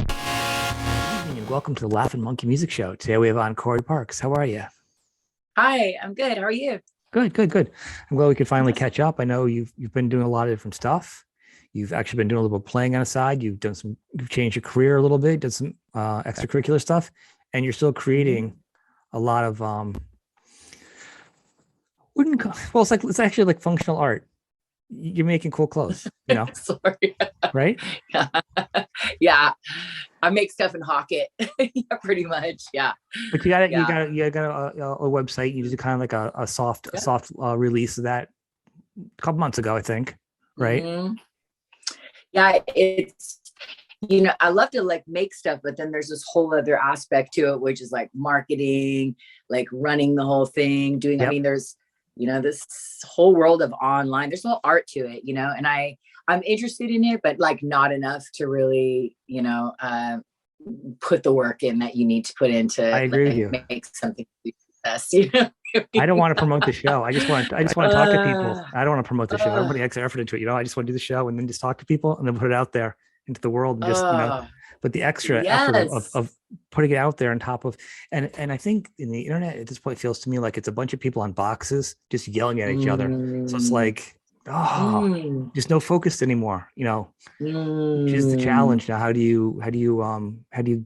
And welcome to the Laughing Monkey Music Show. Today we have on Corey Parks. How are you? Hi, I'm good. How are you? Good, good, good. I'm glad we could finally catch up. I know you've been doing a lot of different stuff. You've actually been doing a little bit of playing on the side. You've changed your career a little bit, did some extracurricular stuff, and you're still creating a lot of well, it's actually like functional art. You're making cool clothes, Sorry. right? Yeah. Yeah. I make stuff and hawk it. Yeah, pretty much. Yeah. But you Yeah. got a website. You did kind of like a Yeah. soft release of that a couple months ago, I think, right? Mhm. Yeah. I love to like make stuff, but then there's this whole other aspect to it, which is like marketing, like running the whole thing, I Yep. mean, there's, this whole world of online, there's no art to it, and I'm interested in it, but like not enough to really, put the work in that you need to put I into agree with like you. make something success. I don't want to promote the show. I just want to talk to people. uh, I don't want to promote the show. uh, Everybody makes effort into it. I just want to do the show and then just talk to people and then put it out there into the world and just, uh, but the extra effort yes. of putting it out there on top of, and I think in the internet at this point feels to me like it's a bunch of people on boxes just yelling at each other. So it's Mm, like, oh, mm, just no focus anymore, which is the mm. challenge now. How do you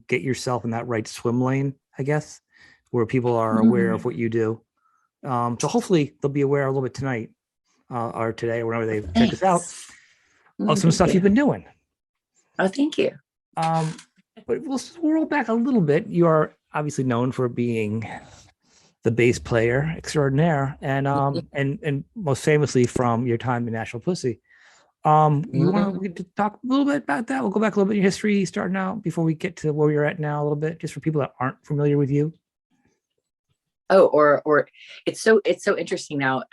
get yourself in that right swim lane, I guess, where people are aware of Mm. what you do. So hopefully they'll be aware a little bit tonight or today or whenever they check this out Thanks. of some Thank stuff you. you've been doing. Oh, thank you. Um, but we'll roll back a little bit. You are obviously known for being the bass player extraordinaire, and most famously from your time in Nashville Pussy. You want Mhm. to talk a little bit about that? We'll go back a little bit in your history, starting out before we get to where you're at now, a little bit, just for people that aren't familiar with you. Oh, or it's so interesting now.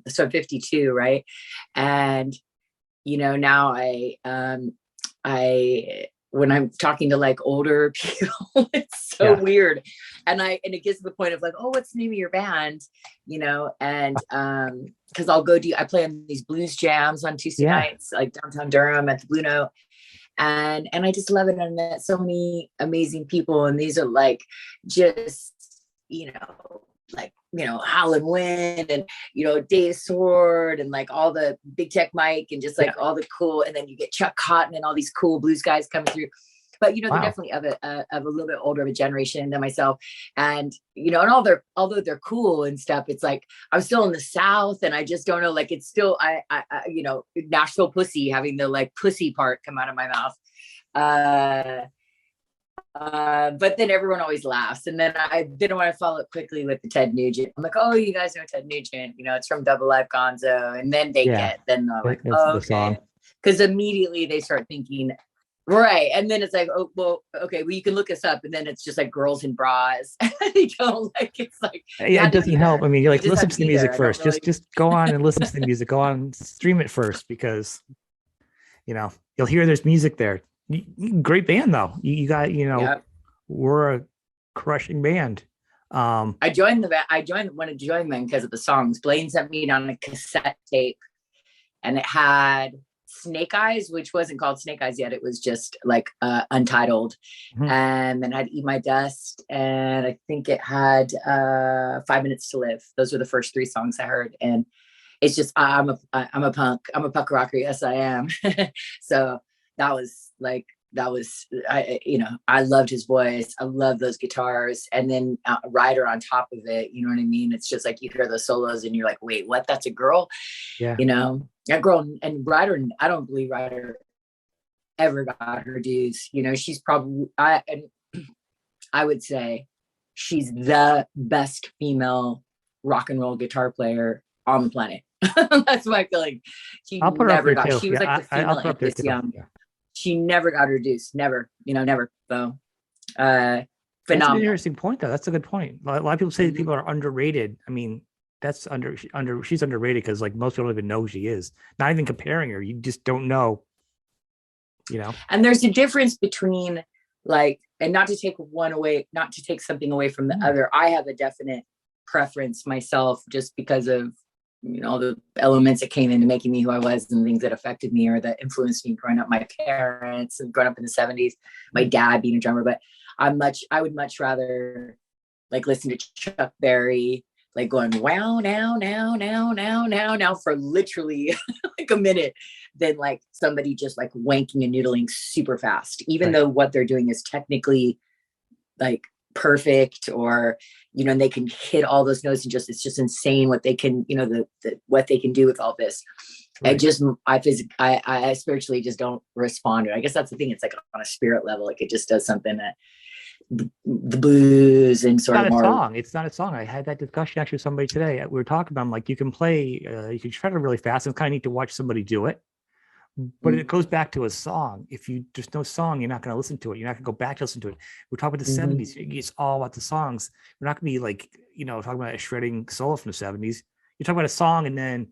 So I'm 52, right? And now I when I'm talking to like older people, it's so Yeah. weird. And it gets to the point of like, oh, what's the name of your band? And because I play on these blues jams on Tuesday Yeah. nights, like downtown Durham at the Blue Note. And I just love it. I met so many amazing people, and these are like just, like Howlin' Wind and Dave Sword and like all the Big Tech Mike and just Yeah. like all the cool, and then you get Chuck Cotton and all these cool blues guys coming through. But they're Wow. definitely of a little bit older of a generation than myself, and and although they're cool and stuff, it's like I'm still in the South, and I just don't know. Like it's still Nashville Pussy, having the like pussy part come out of my mouth. Uh, but then everyone always laughs. And then I didn't want to follow it quickly with the Ted Nugent. I'm like, oh, you guys know Ted Nugent, it's from Double Life Gonzo. And then Yeah. then they're like, That's oh, the okay. song. Because immediately they start thinking, right. And then it's like, oh, well, okay, well, you can look us up. And then it's just like girls in bras. It's like, you Yeah, it had to doesn't be help. there. I mean, you're You like, just listen had to to the be there. music I don't first. really. Just go on and listen to the music. Go on, stream it first because you'll hear there's music there. Great band though. You got Yeah. we're a crushing band. Um, I joined the band. Wanted to join them because of the songs. Blaine sent me on a cassette tape, and it had Snake Eyes, which wasn't called Snake Eyes yet. It was just like Untitled. mhm. And then I had Eat My Dust, and I think it had 5 Minutes to Live. Those were the first three songs I heard, and it's just I'm a punk. I'm a punk rocker. Yes, I am. So that was like I loved his voice. I love those guitars, and then Ryder on top of it. You know what I mean? It's just like you hear those solos, and you're like, wait, what? That's a girl. Yeah. That girl. And Ryder, I don't believe Ryder ever got her dues. She's probably I would say she's the best female rock and roll guitar player on the planet. That's my feeling. She I'll put her up never there got. too. She was like Yeah, the I'll female put her up there Angus too. Young. Yeah. She never got her dues. Never. Never. So uh That's an phenomenal. interesting point though. That's a good point. A lot of people say that people Mhm. are underrated. I mean, that's she's underrated because like most people don't even know who she is. Not even comparing her. You just don't know, you know. And there's a difference between like, and not to take one away, not to take something away from the Yeah. other. I have a definite preference myself just because of all the elements that came into making me who I was and things that affected me or that influenced me growing up, my parents and growing up in the 70s, my dad being a drummer. But I would much rather like listen to Chuck Berry, like going wow now for literally like a minute than like somebody just like wanking and noodling super fast, even though what they're doing is technically like perfect, or and they can hit all those notes and it's just insane what they can, what they can do with all this. I spiritually just don't respond to it. I guess that's the thing. It's like on a spirit level, like it just does something that the blues and sort of more. Song. It's not a song. I had that discussion actually with somebody today. We were talking about, I'm like, you can play, you can shred it really fast. It's kind of neat to watch somebody do it. But it goes back to a song. If there's no song, you're not going to listen to it. You're not going to go back to listen to it. We're talking about the 70s. It's all about the songs. We're not going to be like, talking about a shredding solo from the 70s. You're talking about a song, and then,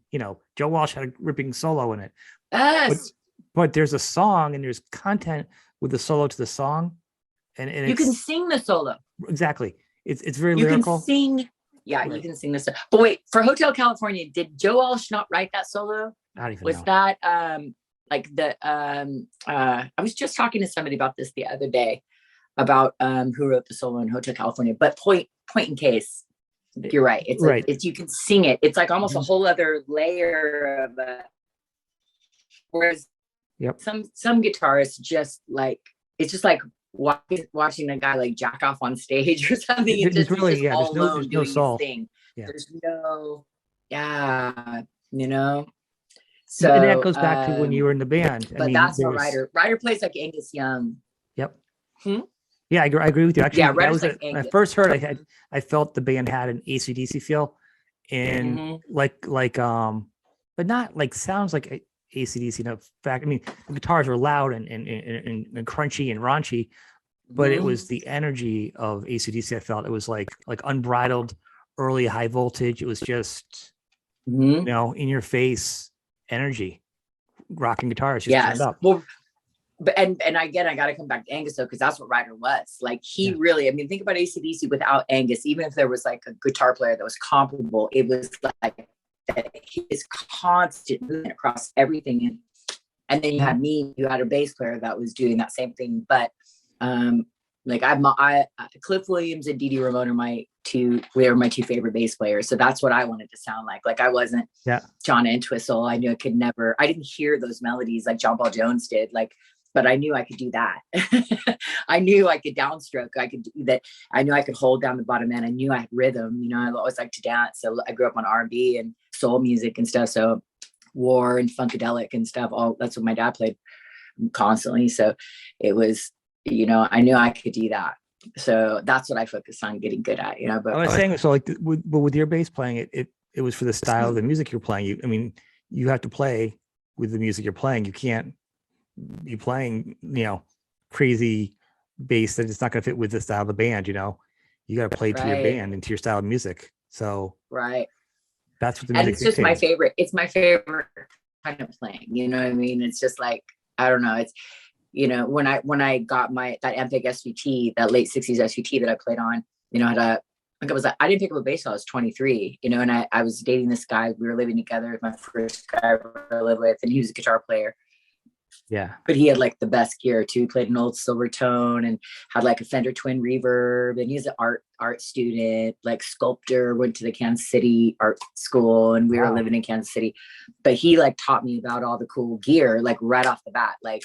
Joe Walsh had a ripping solo in it. Yes. But there's a song and there's content with the solo to the song. And you can sing the solo. Exactly. It's very lyrical. You can sing. Yeah, right. You can sing this. But wait, for Hotel California, did Joe Walsh not write that solo? I don't even know. Was that I was just talking to somebody about this the other day about who wrote the solo in Hotel California. But point in case, you're right. It's right. It's you can sing it. It's like almost a whole other layer of whereas some guitarists just like it's just like watching a guy like jack off on stage or something. It's really there's no soul. Thing. Yeah. There's no So and that goes back to when you were in the band. But that's what Ryder plays like Angus Young. Yep. Yeah, I agree with you. Actually, when I first heard, I felt the band had an AC/DC feel, and but not like sounds like AC/DC. In fact, I mean, the guitars were loud and crunchy and raunchy, but it was the energy of AC/DC. I felt it was like unbridled, early high voltage. It was just in your face energy, rocking guitars just turned up. Well, but and again, I got to come back to Angus though, because that's what Ryder was. Like he really, I mean, think about AC/DC without Angus. Even if there was like a guitar player that was comparable, it was like his constant movement across everything. And then you had me, you had a bass player that was doing that same thing. But like Cliff Williams and Dee Dee Ramone are my two favorite bass players. So that's what I wanted to sound like. Like I wasn't John Entwistle. I knew I didn't hear those melodies like John Paul Jones did. Like, but I knew I could do that. I knew I could downstroke. I could do that. I knew I could hold down the bottom end. I knew I had rhythm. I always liked to dance. So I grew up on R&B and soul music and stuff. So war and funkadelic and stuff. That's what my dad played constantly. So it was, I knew I could do that. So that's what I focused on getting good at, But I was saying, so like with your bass playing, it was for the style of the music you're playing. You have to play with the music you're playing. You can't be playing, crazy bass that it's not going to fit with the style of the band. You got to play to your band and to your style of music. So that's what the music. And it's just my favorite. It's my favorite kind of playing. You know what I mean? It's just like I don't know. It's when I got that Ampeg SVT, that late 60s SVT that I played on, I didn't pick up a bass till I was 23, and I was dating this guy. We were living together, my first guy I ever lived with, and he was a guitar player. Yeah. But he had like the best gear too. He played an old Silvertone and had like a Fender Twin Reverb. And he's an art student, like sculptor, went to the Kansas City art school, and we were living in Kansas City. But he like taught me about all the cool gear, like right off the bat, like,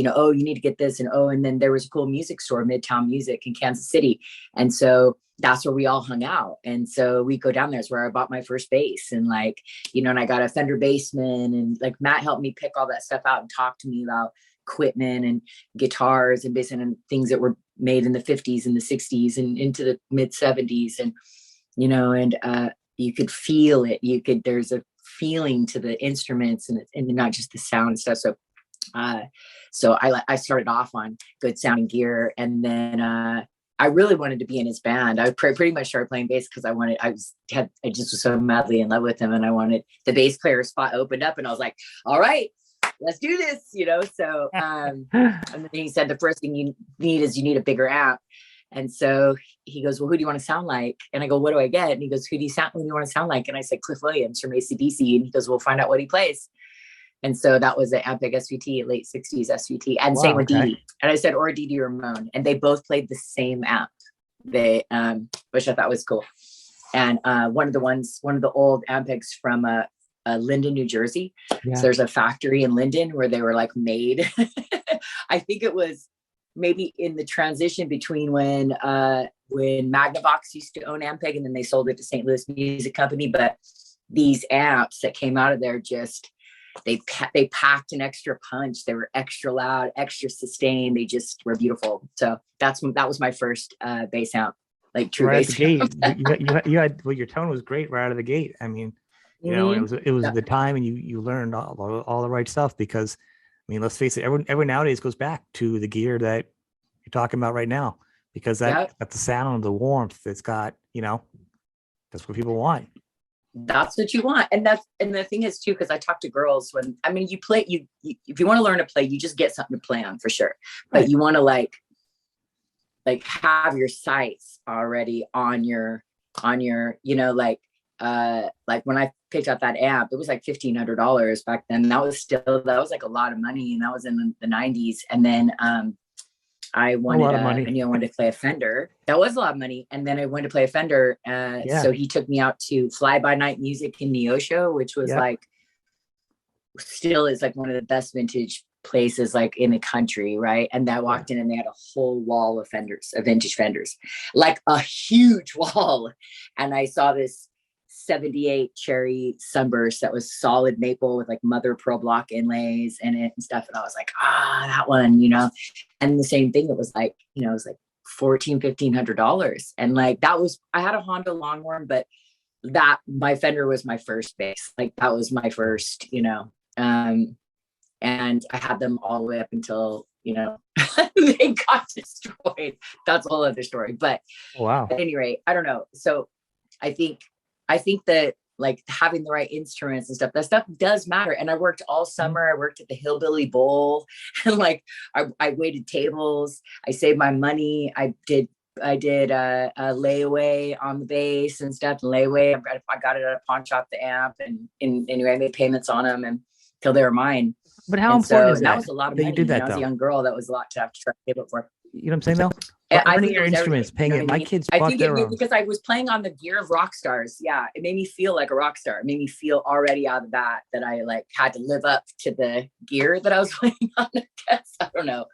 oh, you need to get this. And then there was a cool music store, Midtown Music in Kansas City. And so that's where we all hung out. And so we go down there. It's where I bought my first bass, and like, and I got a Fender Bassman, and like Matt helped me pick all that stuff out and talk to me about equipment and guitars and bass and things that were made in the 50s and the 60s and into the mid 70s. And, you could feel it. There's a feeling to the instruments and not just the sound and stuff. So I started off on good sounding gear, and then, I really wanted to be in his band. I pretty much started playing bass because I just was so madly in love with him, and I wanted the bass player spot opened up, and I was like, all right, let's do this, So, and then he said, the first thing you need is a bigger amp. And so he goes, well, who do you want to sound like? And I go, what do I get? And he goes, who do you want to sound like? And I said, Cliff Williams from AC/DC. And he goes, we'll find out what he plays. And so that was an Ampeg SVT, late 60s SVT. And same with Dee Dee. And I said, or Dee Dee Ramone. And they both played the same amp. They, which I thought was cool. And one of the old Ampegs from Linden, New Jersey. Yeah. So there's a factory in Linden where they were like made. I think it was maybe in the transition between when Magnavox used to own Ampeg and then they sold it to St. Louis Music Company. But these amps that came out of there just, they packed an extra punch. They were extra loud, extra sustained. They just were beautiful. So that was my first bass amp, like true right bass amp. You had well, your tone was great right out of the gate. I mean, you know, it was the time, and you learned all the right stuff, because I mean, let's face it, everyone nowadays goes back to the gear that you're talking about right now, because got the sound, the warmth. It's got, you know, that's what people want. That's what you want. And the thing is too, because I talk to girls when, I mean, you play, you if you want to learn to play, you just get something to play on for sure. But right. You want to like have your sights already on your, you know, like when I picked up that amp, it was like $1,500 back then. That was like a lot of money. And that was in the 90s. And then, I wanted to play a Fender. That was a lot of money. And then I wanted to play a Fender. So he took me out to Fly By Night Music in Neosho, which was still is like one of the best vintage places like in the country. Right. And I walked in and they had a whole wall of Fenders, of vintage Fenders, like a huge wall. And I saw this 78 cherry sunburst that was solid maple with like mother of pearl block inlays in it and stuff. And I was like, that one, you know. And the same thing, it was like, you know, it was like $1,400. And like, I had a Honda Longhorn, but my Fender was my first bass. Like that was my first, you know, and I had them all the way up until, you know, they got destroyed. That's a whole other story. But wow. At any rate, I don't know. So I think that like having the right instruments and stuff, that stuff does matter. And I worked all summer. I worked at the Hillbilly Bowl, and like I waited tables. I saved my money. I did a layaway on the bass and stuff. And layaway, I got it at a pawn shop, the amp, and anyway, I made payments on them until they were mine. But how important is that? That was a lot of money. You did that, I was a young girl. That was a lot to have to try to save it for. You know what I'm saying, though? Learning your instruments, paying it. My kids bought their own. Because I was playing on the gear of rock stars. Yeah, it made me feel like a rock star. It made me feel already out of the bat that I like had to live up to the gear that I was playing on. I guess I don't know.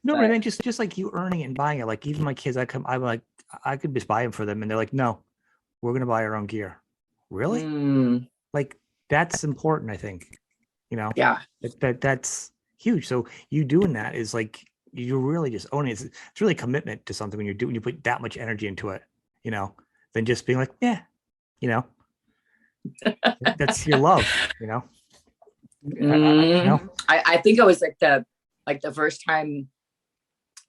No, but then just like you earning it and buying it. Like even my kids, I could just buy them for them, and they're like, "No, we're gonna buy our own gear." Really? Like that's important. I think. You know. Yeah. That's huge. So you doing that is like. You really just own it. It's really a commitment to something when you put that much energy into it, you know, than just being like, yeah, you know, that's your love, you know. I think it was like the first time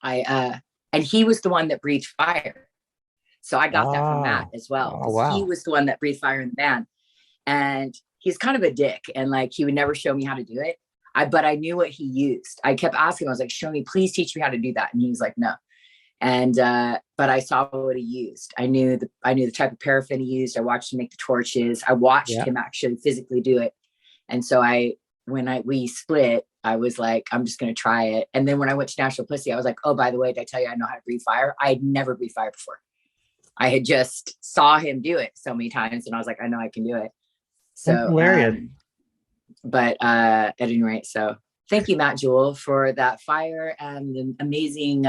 and he was the one that breathed fire. So I got that from Matt as well. Oh, wow. He was the one that breathed fire in the band, and he's kind of a dick, and like he would never show me how to do it. But I knew what he used. I kept asking him, I was like, show me, please teach me how to do that. And he was like, no. And, but I saw what he used. I knew the type of paraffin he used. I watched him make the torches. I watched him actually physically do it. And so when we split, I was like, I'm just going to try it. And then when I went to Nashville Pussy, I was like, oh, by the way, did I tell you I know how to breathe fire? I had never breathed fire before. I had just saw him do it so many times. And I was like, I know I can do it. So hilarious. But at any rate, so thank you, Matt Jewell, for that fire and the amazing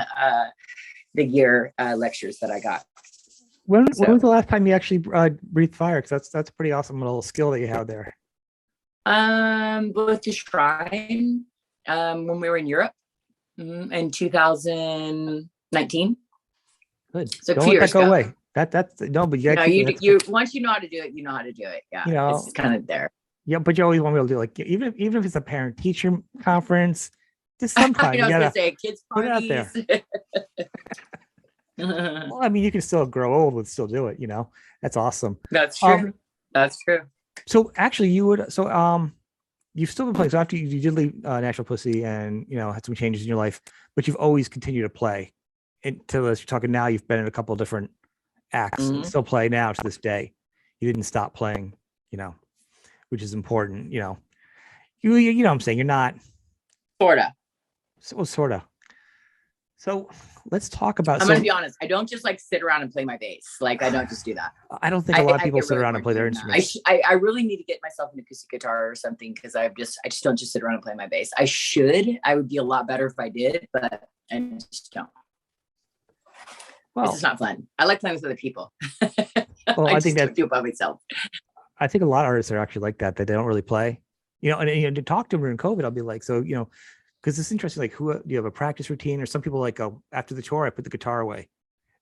the gear lectures that I got. When was the last time you actually breathed fire? Because that's a pretty awesome little skill that you have there. With the Shrine, when we were in Europe in 2019. Good. So don't let that go away. That's no, but you once you know how to do it, you know how to do it. Yeah, you know, it's kind of there. Yeah, but you always want to be able to do like even if it's a parent teacher conference, just sometimes you gotta say kids put it out there. Well, I mean, you can still grow old with still do it. You know, that's awesome. That's true. That's true. So actually, you've still been playing. So after you did leave Nashville Pussy and you know had some changes in your life, but you've always continued to play until as you're talking now, you've been in a couple of different acts and Mhm. still play now to this day. You didn't stop playing, you know, which is important. You know what I'm saying? You're not Sorta. sort of. So let's talk about. I'm gonna be honest. I don't just like sit around and play my bass. Like I don't just do that. I don't think a lot of I people get sit really around and bored play their doing that. instruments. I really need to get myself an acoustic guitar or something because I just don't just sit around and play my bass. I should. I would be a lot better if I did, but I just don't. It's just not fun. I like playing with other people. Well, I think don't do it by myself. I think a lot of artists are actually like that they don't really play. And to talk to them during COVID, I'll be like, so because it's interesting. Like, who do you have a practice routine? Or some people like, oh, after the tour, I put the guitar away.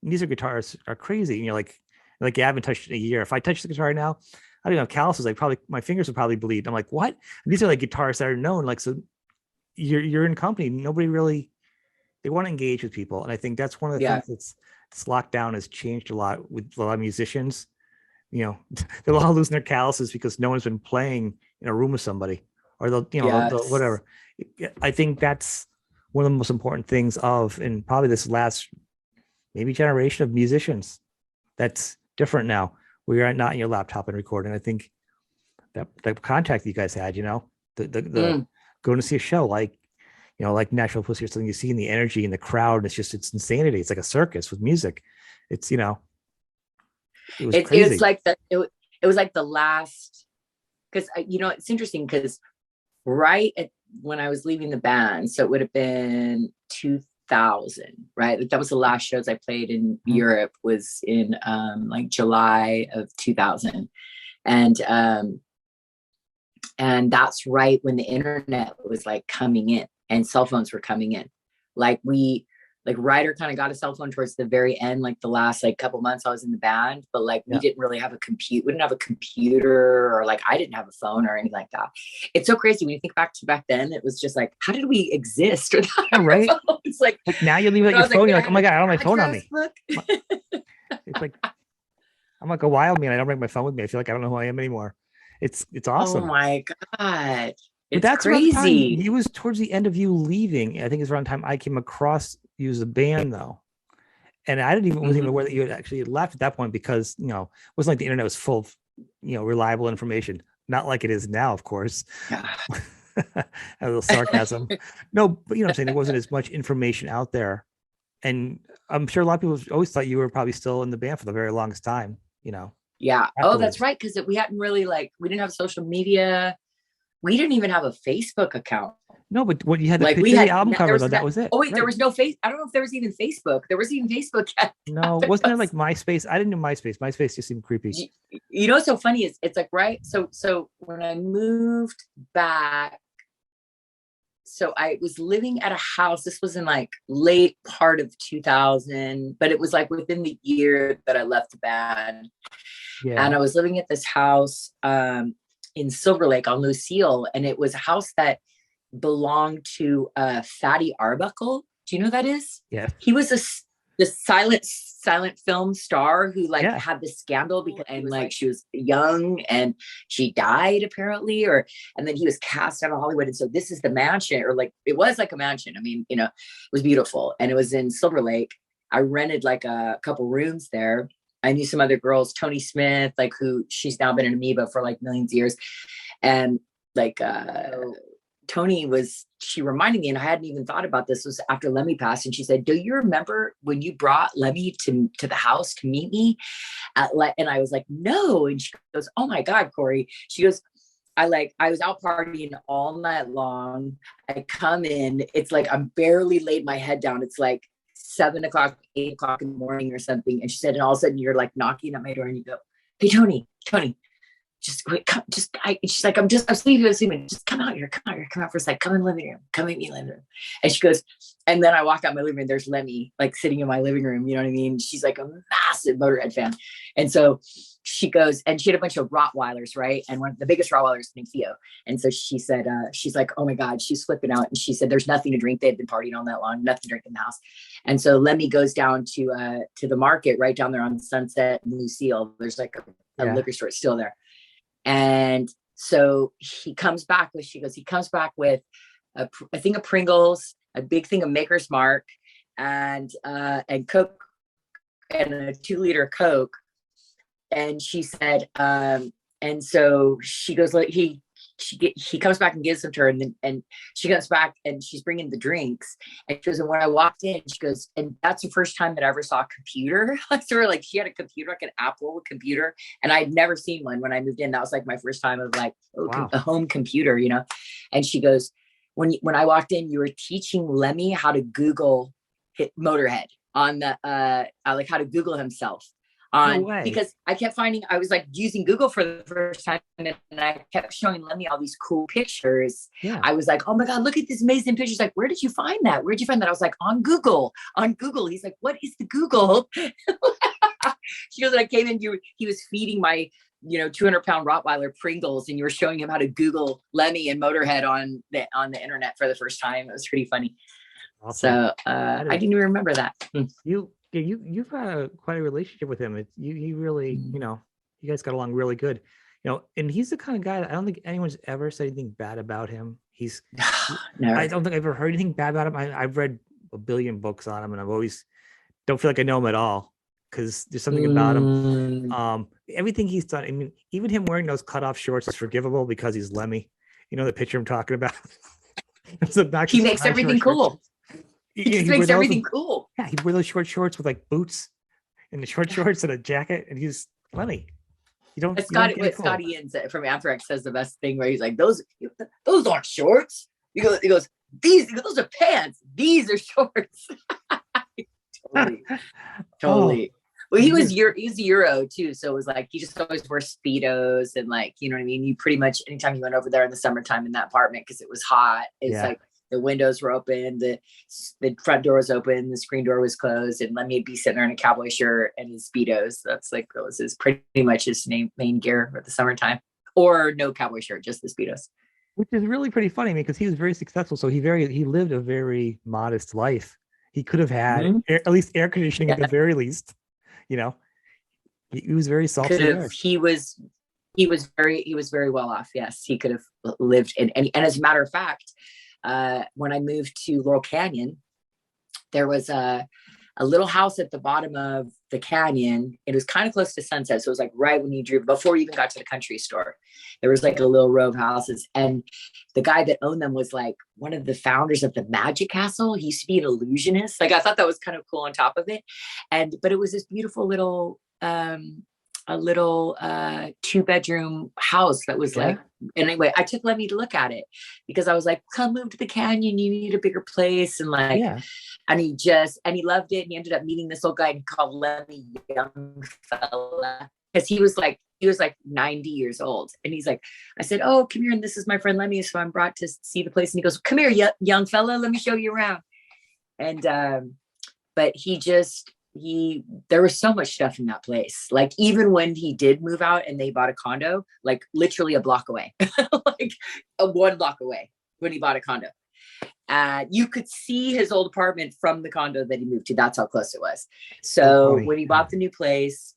And these guitars are crazy. And you're like, yeah, I haven't touched it in a year. If I touch the guitar now, I don't know, calluses. Like, probably my fingers would probably bleed. I'm like, what? And these are like guitarists that are known. Like, so you're in company. Nobody really, they want to engage with people. And I think that's one of the things that's locked down has changed a lot with a lot of musicians. They're all losing their calluses because no one's been playing in a room with somebody, or they'll whatever. I think that's one of the most important things in probably this last maybe generation of musicians. That's different now, where you're not in your laptop and recording. I think that the contact you guys had, the going to see a show like Nashville Pussy or something, you see in the energy in the crowd, it's insanity. It's like a circus with music. It's it was crazy. It was like the last, because it's interesting because when I was leaving the band, so it would have been 2000, right? Like that was the last shows I played in Europe, was in like July of 2000, and that's right when the internet was like coming in and cell phones were coming in. Ryder kind of got a cell phone towards the very end, like the last couple months I was in the band, but we didn't really have we didn't have a computer, or I didn't have a phone or anything like that. It's so crazy when you think back to back then. It was just like, how did we exist without right? It's like now you leave your phone, you're like, oh my god, I don't have my phone on me. It's like I'm like a wild man. I don't bring my phone with me. I feel like I don't know who I am anymore. It's awesome. Oh my god. But that's crazy. He was towards the end of you leaving. I think it's around the time I came across you as a band, though. And I wasn't even aware that you had actually left at that point, because it wasn't like the internet was full of reliable information. Not like it is now, of course. A little sarcasm. No, but I'm saying there wasn't as much information out there. And I'm sure a lot of people always thought you were probably still in the band for the very longest time, Yeah. Afterwards. Oh, that's right. Because we hadn't really we didn't have social media. We didn't even have a Facebook account. No, but what you had the album cover, though, that was it. Oh wait, right. There was no face. I don't know if there was even Facebook. There wasn't even Facebook yet. No, wasn't there like MySpace? I didn't do MySpace. MySpace just seemed creepy. What's so funny is it's like, right. So when I moved back, so I was living at a house. This was in late part of 2000, but it was within the year that I left the band. Yeah. And I was living at this house in Silver Lake on Lucille, and it was a house that belonged to Fatty Arbuckle. Do you know who that is? Yeah. He was the silent film star who had this scandal because she was young and she died apparently, and then he was cast out of Hollywood. And so this is the mansion, or it was like a mansion. I mean, it was beautiful, and it was in Silver Lake. I rented a couple rooms there. I knew some other girls, Tony Smith, who she's now been in Amoeba for millions of years. And Tony she reminded me, and I hadn't even thought about this, was after Lemmy passed. And she said, do you remember when you brought Lemmy to the house to meet me? And I was like, no. And she goes, oh my God, Corey. She goes, I was out partying all night long. I come in, it's I'm barely laid my head down. It's 7 o'clock, 8 o'clock in the morning or something. And she said, and all of a sudden you're knocking at my door and you go, hey, Tony, just wait, she's like, I'm sleeping. Just come out for a sec. Come in the living room. Come meet me in the living room. And she goes, and then I walk out my living room. There's Lemmy sitting in my living room. You know what I mean? She's a massive Motörhead fan. And so she goes, and she had a bunch of Rottweilers, right? And one of the biggest Rottweilers named Theo. And so she said, she's like, oh my God, she's flipping out. And she said, there's nothing to drink. They've been partying all night long, nothing to drink in the house. And so Lemmy goes down to the market right down there on Sunset and Lucille. There's a liquor store. It's still there. And so he comes back with, I think a Pringles, a big thing of Maker's Mark, and Coke, and a 2-liter Coke. And she said, and so she goes, like, he comes back and gives them to her, and she comes back and she's bringing the drinks, and she goes, and when I walked in, she goes, and that's the first time that I ever saw a computer. So like, she had a computer, like an Apple computer, and I'd never seen one when I moved in. That was like my first time of like, wow, a home computer, you know. And she goes, when I walked in, you were teaching Lemmy how to Google Motörhead on the like how to Google himself. Because I kept finding, I was like using Google for the first time, and I kept showing Lemmy all these cool pictures. Yeah. I was like, oh my God, look at these amazing pictures. Like, where did you find that? Where'd you find that? I was like, on Google. He's like, what is the Google? She goes, and I came in, he was feeding my, 200-pound Rottweiler Pringles, and you were showing him how to Google Lemmy and Motörhead on the internet for the first time. It was pretty funny. Awesome. So I didn't even remember that. You've had quite a relationship with him. You really, you guys got along really good, and he's the kind of guy that I don't think anyone's ever said anything bad about him. I don't think I've ever heard anything bad about him. I've read a billion books on him, and I've always don't feel like I know him at all, because there's something about him. Everything he's done. I mean, even him wearing those cutoff shorts is forgivable because he's Lemmy. You know the picture I'm talking about. He makes everything cool. He just makes everything cool. Yeah, he'd wear those short shorts with like boots and the short shorts and a jacket, and he's Lemmy. Scotty Inns from Anthrax says the best thing, where he's like, those aren't shorts. He goes, those are pants. These are shorts. Totally. Well, he's Euro too, so it was like he just always wore Speedos, and like, you know what I mean. You pretty much anytime you went over there in the summertime in that apartment, because it was hot. It's like the windows were open, the front door was open, the screen door was closed, and Lemmy would be sitting there in a cowboy shirt and his Speedos. That was his pretty much his main gear for the summertime, or no cowboy shirt, just the Speedos. Which is really pretty funny, because he was very successful. So he lived a very modest life. He could have had at least air conditioning at the very least. He was very self-aware. He was very well off. Yes, he could have lived in any. And as a matter of fact, when I moved to Laurel Canyon, there was a little house at the bottom of the canyon. It was kind of close to Sunset. So it was like right when you drew, before you even got to the country store, there was like a little row of houses. And the guy that owned them was like one of the founders of the Magic Castle. He used to be an illusionist. Like, I thought that was kind of cool on top of it. But it was this beautiful little, a little 2-bedroom house that was like, anyway, I took Lemmy to look at it, because I was like, come move to the canyon, you need a bigger place. And like, and he loved it. And he ended up meeting this old guy called Lemmy, young fella, because he was like 90 years old. And he's like, I said, oh, come here, and this is my friend Lemmy, so I'm brought to see the place. And he goes, come here, young fella, let me show you around. And but there was so much stuff in that place. Like, even when he did move out and they bought a condo, like literally a block away, like 1 block away, when he bought a condo, you could see his old apartment from the condo that he moved to. That's how close it was. So when he bought the new place,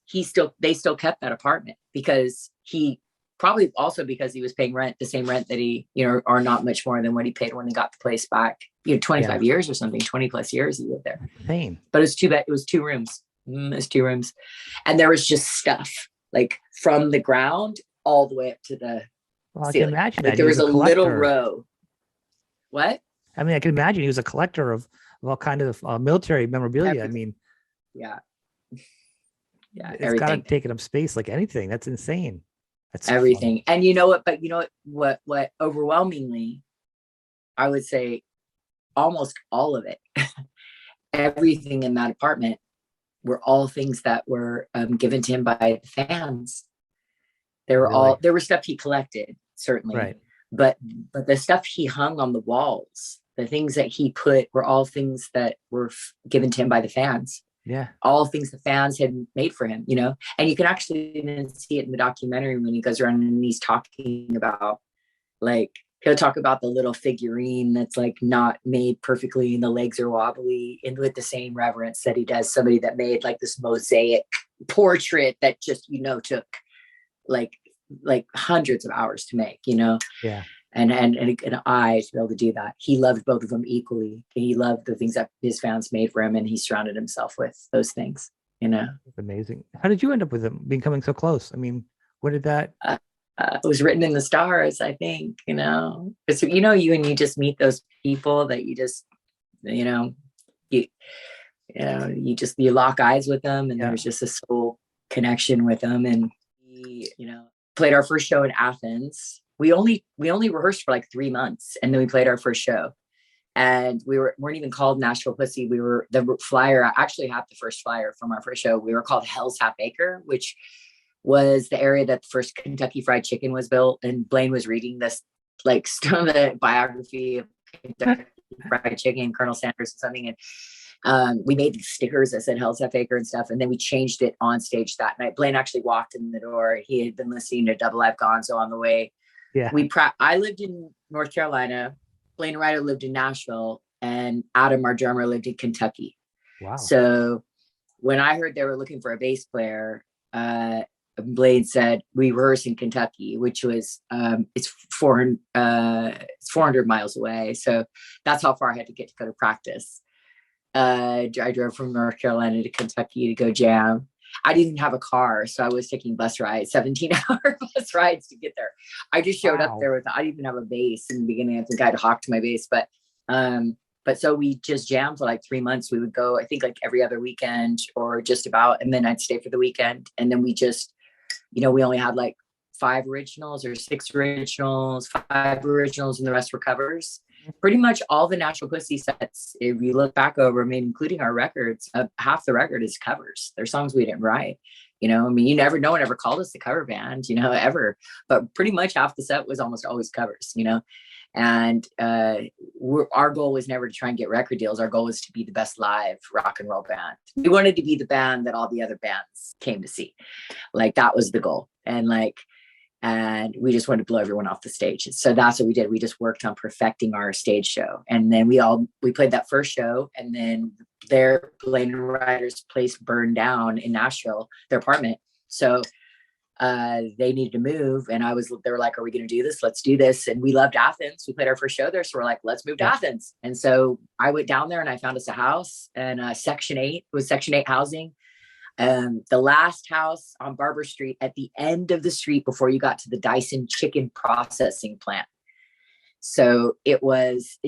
they still kept that apartment, because he probably also because he was paying the same rent that he, or not much more than what he paid when he got the place back. 25 years or something, 20 plus years he lived there. Same. But it was 2 rooms. It was 2 rooms. And there was just stuff like from the ground all the way up to the ceiling. I can imagine that. There was a little row. What? I mean, I can imagine he was a collector of all kind of military memorabilia. Everything. I mean, it's got to take up space like anything. That's insane. That's everything. And what overwhelmingly, I would say almost all of it, everything in that apartment were all things that were given to him by the fans. There were stuff he collected, certainly, right? But the stuff he hung on the walls, the things that he put, were all things that were given to him by the fans. Yeah, all things the fans had made for him, And you can actually even see it in the documentary when he goes around and he's talking about, like, he'll talk about the little figurine that's like not made perfectly and the legs are wobbly, and with the same reverence that he does somebody that made like this mosaic portrait that just, took like hundreds of hours to make, Yeah. an eye to be able to do that. He loved both of them equally. He loved the things that his fans made for him, and he surrounded himself with those things, you know. That's amazing. How did you end up with him becoming so close? I mean, what did that? It was written in the stars, I think, you know. It's, you know, you just meet those people that you just, you know, you lock eyes with them, and there's just a soul connection with them. And we, you know, played our first show in Athens. We only rehearsed for like 3 months, and then we played our first show. And we weren't even called Nashville Pussy. We were the flyer. I actually have the first flyer from our first show. We were called Hell's Half Acre, which was the area that the first Kentucky Fried Chicken was built. And Blaine was reading this, like, some of the biography of Kentucky Fried Chicken, Colonel Sanders or something. And we made these stickers that said Hell's Half Acre and stuff. And then we changed it on stage that night. Blaine actually walked in the door. He had been listening to Double Live Gonzo on the way. Yeah. I lived in North Carolina. Blaine Ryder lived in Nashville, and Adam, our drummer, lived in Kentucky. Wow. So when I heard they were looking for a bass player, Blaine said, we rehearse in Kentucky, which was, it's 400 miles away. So that's how far I had to get to go to practice. I drove from North Carolina to Kentucky to go jam. I didn't have a car, so I was taking bus rides, 17-hour bus rides to get there. I just showed up there I didn't even have a bass in the beginning. I think I had to hawk to my bass, but so we just jammed for like 3 months. We would go, I think, like every other weekend or just about, and then I'd stay for the weekend. And then we just, you know, we only had like 5 originals or 6 originals, 5 originals, and the rest were covers. Pretty much all the Nashville Pussy sets, if you look back over, I mean, including our records, half the record is covers. They're songs we didn't write, you know. I mean, no one ever called us a cover band, you know, ever. But pretty much half the set was almost always covers, you know. And our goal was never to try and get record deals. Our goal was to be the best live rock and roll band. We wanted to be the band that all the other bands came to see. Like, that was the goal. And we just wanted to blow everyone off the stage. So that's what we did. We just worked on perfecting our stage show. And then we played that first show, and then Blaine and Ryder's place burned down in Nashville, their apartment. So they needed to move. And they were like, are we going to do this? Let's do this. And we loved Athens. We played our first show there. So we're like, let's move to Athens. And so I went down there and I found us a house, and Section 8, it was Section 8 housing. The last house on Barber Street, at the end of the street before you got to the Dyson chicken processing plant. So it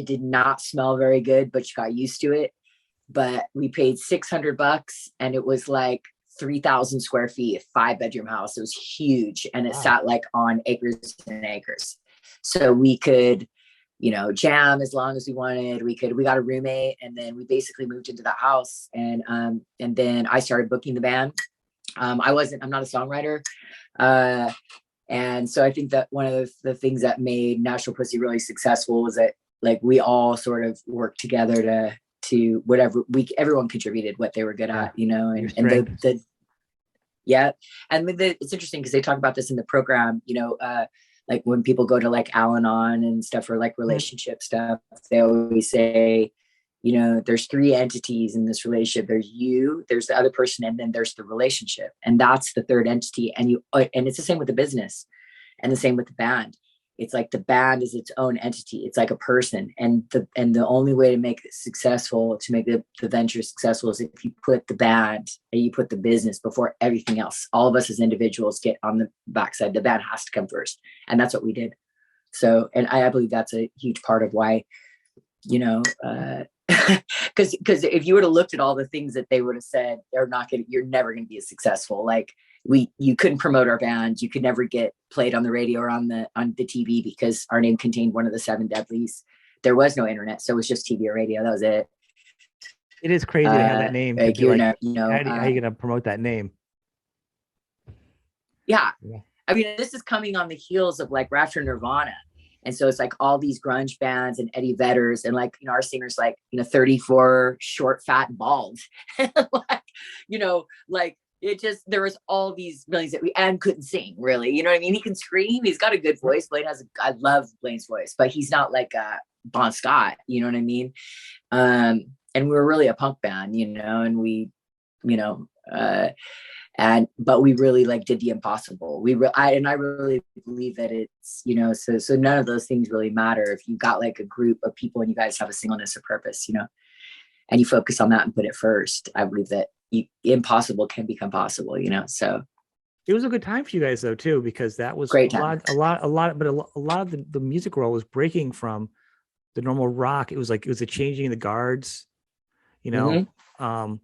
did not smell very good, but you got used to it. But we paid $600, and it was like 3,000 square feet, a 5-bedroom house. It was huge, and it sat like on acres and acres. So we could, you know, jam as long as we wanted. We got a roommate, and then we basically moved into that house. And then I started booking the band. I'm not a songwriter. And so I think that one of the things that made Nashville Pussy really successful was that, like, we all sort of worked together to whatever everyone contributed what they were good at, you know, and it's interesting because they talk about this in the program, you know, like when people go to like Al-Anon and stuff, or like relationship stuff, they always say, you know, there's 3 entities in this relationship. There's you, there's the other person, and then there's the relationship. And that's the 3rd entity. And it's the same with the business, and the same with the band. It's like the band is its own entity. It's like a person. And the only way to make it successful, to make the venture successful, is if you put the band and you put the business before everything else. All of us as individuals get on the backside. The band has to come first. And that's what we did. So, and I believe that's a huge part of why, you know, because if you would have looked at all the things that they would have said, you're never going to be as successful. Like, you couldn't promote our band. You could never get played on the radio or on the TV because our name contained one of the 7 deadlies. There was no internet, so it was just TV or radio. That was it. It is crazy to have that name. Like, how are you going to promote that name? Yeah. I mean, this is coming on the heels of like Rapture, Nirvana. And so it's like all these grunge bands and Eddie Vedders, and like, you know, our singer's like, you know, 34, short, fat, and bald. Like, you know, like, there was all these millions that and couldn't sing, really. You know what I mean? He can scream. He's got a good voice. I love Blaine's voice, but he's not like Bon Scott. You know what I mean? And we were really a punk band, you know, and we, you know, but we really like did the impossible. I really believe that it's, you know, so none of those things really matter if you got like a group of people and you guys have a singleness of purpose, you know, and you focus on that and put it first. I believe that impossible can become possible, you know. So it was a good time for you guys though too, because that was great time. a lot of the music world was breaking from the normal rock. It was a changing of the guards, you know. Well,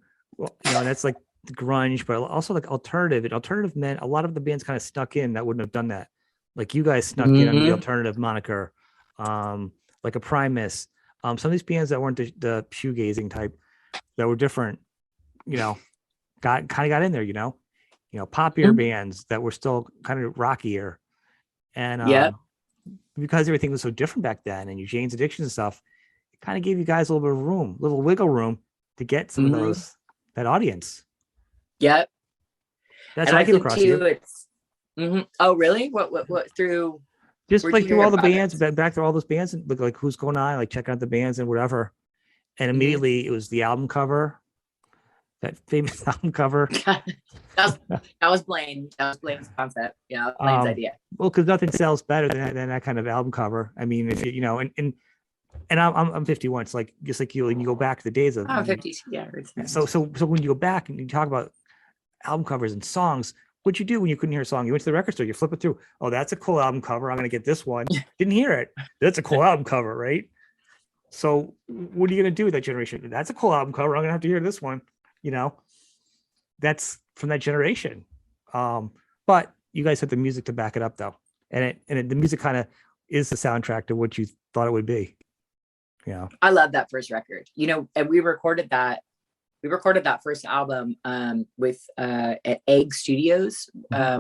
you know, and that's like the grunge, but also like alternative. And alternative meant a lot of the bands kind of snuck in that wouldn't have done that. Like you guys snuck in under the alternative moniker, like a Primus. Some of these bands that weren't the shoegazing type, that were different, you know, got in there, you know, poppier bands that were still kind of rockier. And because everything was so different back then, and Jane's Addiction and stuff, it kind of gave you guys a little bit of room, little wiggle room to get some of that audience. Yep. That's what I came across too. It's oh really? What through? Just like through all the bands, back through all those bands, and look like who's going on, like check out the bands and whatever. And immediately it was the album cover, that famous album cover. that was Blaine. That was Blaine's concept. Yeah, Blaine's idea. Well, because nothing sells better than that kind of album cover. I mean, if you know, and I'm 51. It's like just like you, and you go back to the days of 50s. Yeah. So when you go back and you talk about album covers and songs, what'd you do when you couldn't hear a song? You went to the record store, you flip it through. Oh, that's a cool album cover. I'm gonna get this one. Didn't hear it. That's a cool album cover, right? So what are you gonna do with that generation? That's a cool album cover. I'm gonna have to hear this one. You know, that's from that generation. But you guys had the music to back it up, though, and the music kind of is the soundtrack to what you thought it would be. Yeah, I love that first record. You know, and we recorded that first album with at Egg Studios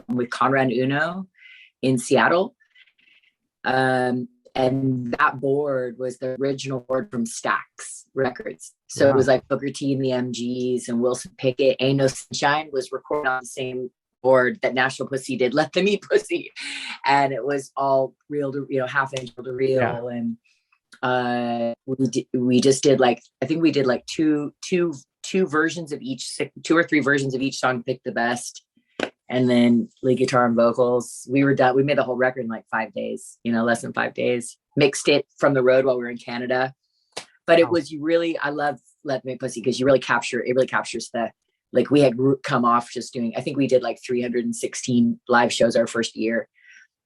with Conrad Uno in Seattle. And that board was the original board from Stax Records. So it was like Booker T and the MGs and Wilson Pickett. Ain't No Sunshine was recorded on the same board that Nashville Pussy did, Let Them Eat Pussy. And it was all reel to, you know, half inch reel to reel. And we just did like, I think we did like two versions of each, 2 or 3 versions of each song, picked the best. And then lead guitar and vocals. We were done. We made the whole record in like 5 days, you know, less than 5 days. Mixed it from the road while we were in Canada. But it was I love Let Me Pussy because it really captures the, like we had come off just doing, I think we did like 316 live shows our first year.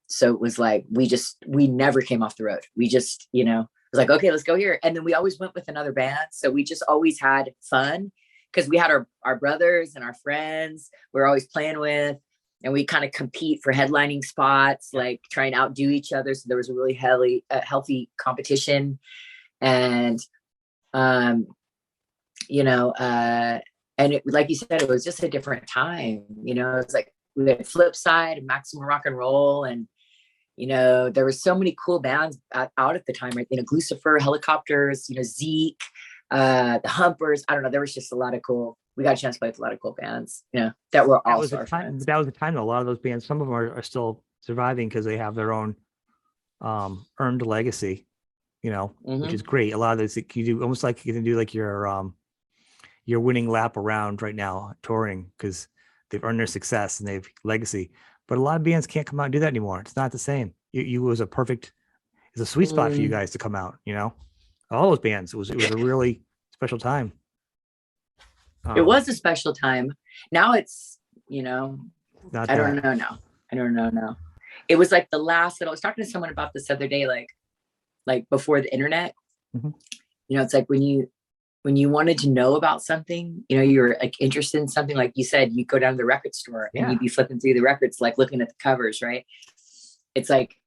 So it was like, we never came off the road. We just, you know, it was like, okay, let's go here. And then we always went with another band. So we just always had fun. Because we had our brothers and our friends we're always playing with, and we kind of compete for headlining spots, like trying to outdo each other. So there was a really healthy competition, and you know, and it, like you said, it was just a different time. You know, it's like we had Flipside and Maximum Rock and Roll, and you know, there were so many cool bands out at the time, right? You know, Lucifer, Helicopters, you know, Zeke. The Humpers, I don't know, there was just a lot of cool, we got a chance to play with a lot of cool bands, you know, that were also our friends. That was the time that a lot of those bands, some of them are still surviving because they have their own earned legacy, you know, which is great. A lot of those you do almost like you can do like your winning lap around right now touring because they've earned their success and they've legacy. But a lot of bands can't come out and do that anymore. It's not the same. It's a sweet spot for you guys to come out, you know. All those bands, it was a really special time. It was a special time. Now it's, you know, I don't know now. It was like the last that I was talking to someone about this other day, like before the internet. You know, it's like when you wanted to know about something, you know, you were like interested in something, like you said, you go down to the record store and you'd be flipping through the records, like looking at the covers, right? It's like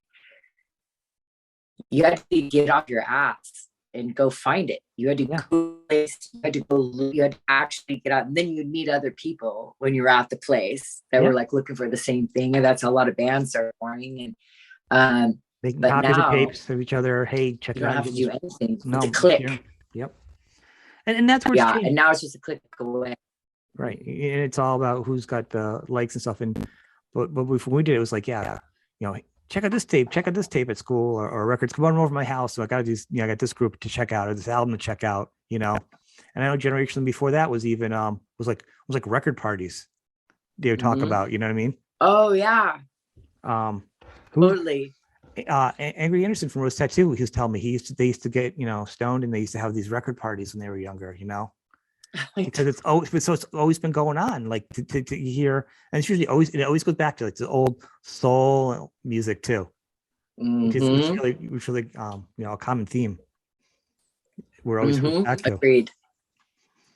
you had to get off your ass and go find it. You had to go place, you had to actually get out, and then you'd meet other people when you were at the place that were like looking for the same thing. And that's how a lot of bands started forming. And making copies of tapes of each other. Hey, check it out. You don't have to do anything. No, it's a click. Yep. And that's where it's and now it's just a click away. Right. And it's all about who's got the likes and stuff. And but before we did, it was like, you know, check out this tape at school or records. Come on over to my house. So I got these, you know, I got this group to check out or this album to check out, you know. And I know generation before that was even was like record parties. they would talk about, you know what I mean? Oh yeah, Who totally. Angry Anderson from Rose Tattoo, he was telling me they used to get, stoned, and they used to have these record parties when they were younger, because it's always been going on, like to hear, and it always goes back to like the old soul music too, which is really a common theme we're always goes back to.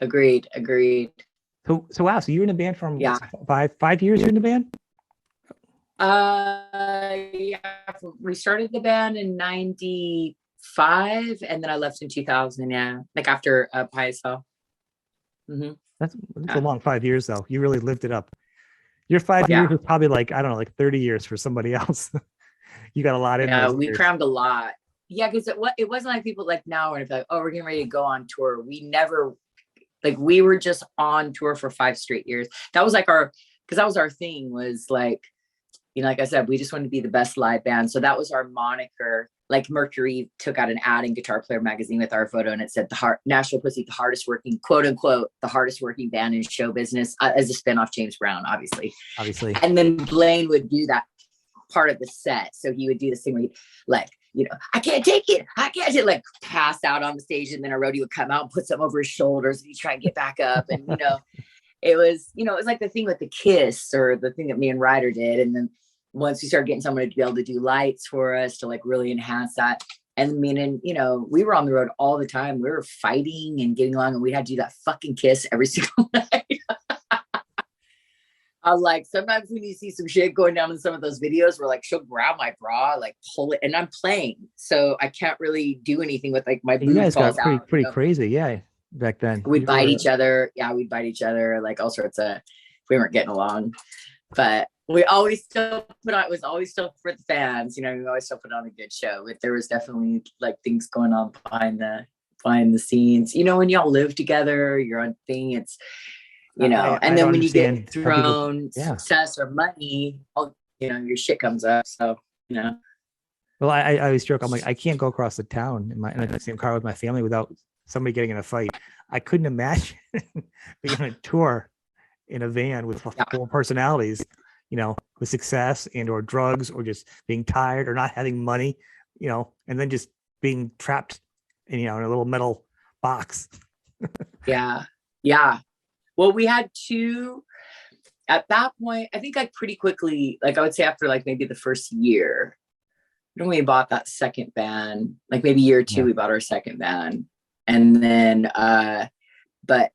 Agreed. So wow, so you're in a band from Yeah. 5 years you're in the band? Yeah, we started the band in 95 and then I left in 2000. Yeah, like after Pius fell. That's a long 5 years though. You really lived it up. Your 5 years was probably like, I don't know, like 30 years for somebody else. You got a lot in there. We crammed a lot. Yeah, because it wasn't like people like now are like, oh, we're getting ready to go on tour. We never, like, we were just on tour for 5 straight years. That was like because that was our thing, was like, like I said, we just wanted to be the best live band. So that was our moniker. Like Mercury took out an ad in Guitar Player magazine with our photo, and it said Nashville Pussy, the hardest working, quote unquote, the hardest working band in show business, as a spinoff James Brown, obviously. And then Blaine would do that part of the set. So he would do this thing where he'd like, I can't take it. I can't, like, pass out on the stage, and then a roadie would come out and put something over his shoulders, and he'd try and get back up. And, it was like the thing with the Kiss, or the thing that me and Ryder did. And then once we started getting someone to be able to do lights for us to like really enhance that. And I mean, we were on the road all the time. We were fighting and getting along, and we had to do that fucking Kiss every single night. I was like, sometimes when you see some shit going down in some of those videos, where like she'll grab my bra, like pull it, and I'm playing, so I can't really do anything with like my boob falls out. Pretty crazy, yeah. Back then, we'd bite each other. Yeah, we'd bite each other, like all sorts of. We weren't getting along, but we always still put on. It was always still for the fans, we always still put on a good show. But there was definitely like things going on behind the scenes. When y'all live together, you're on thing. It's and then when you get thrown success or money, your shit comes up. So, Well, I always joke. I'm like, I can't go across the town in the same car with my family without somebody getting in a fight. I couldn't imagine being on a tour in a van with 4 personalities, with success and or drugs, or just being tired or not having money, and then just being trapped in, in a little metal box. Yeah. Well, we had 2 at that point. I think like pretty quickly, like I would say after like maybe the first year, when we bought that second van, like maybe year 2, we bought our second van. And then, but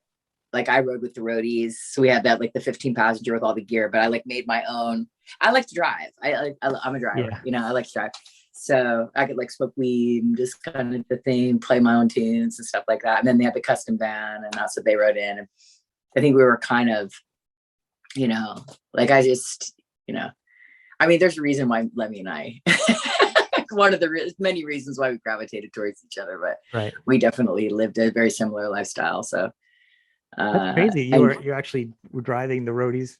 like I rode with the roadies. So we had that, like the 15 passenger with all the gear, but I like made my own. I like to drive. I'm a driver, I like to drive. So I could like smoke weed and just kind of the thing, play my own tunes and stuff like that. And then they had the custom van, and that's what they rode in. And I think we were kind of, like I just, I mean, there's a reason why Lemmy and I, one of the many reasons why we gravitated towards each other, but we definitely lived a very similar lifestyle. So that's crazy. You actually were driving the roadies,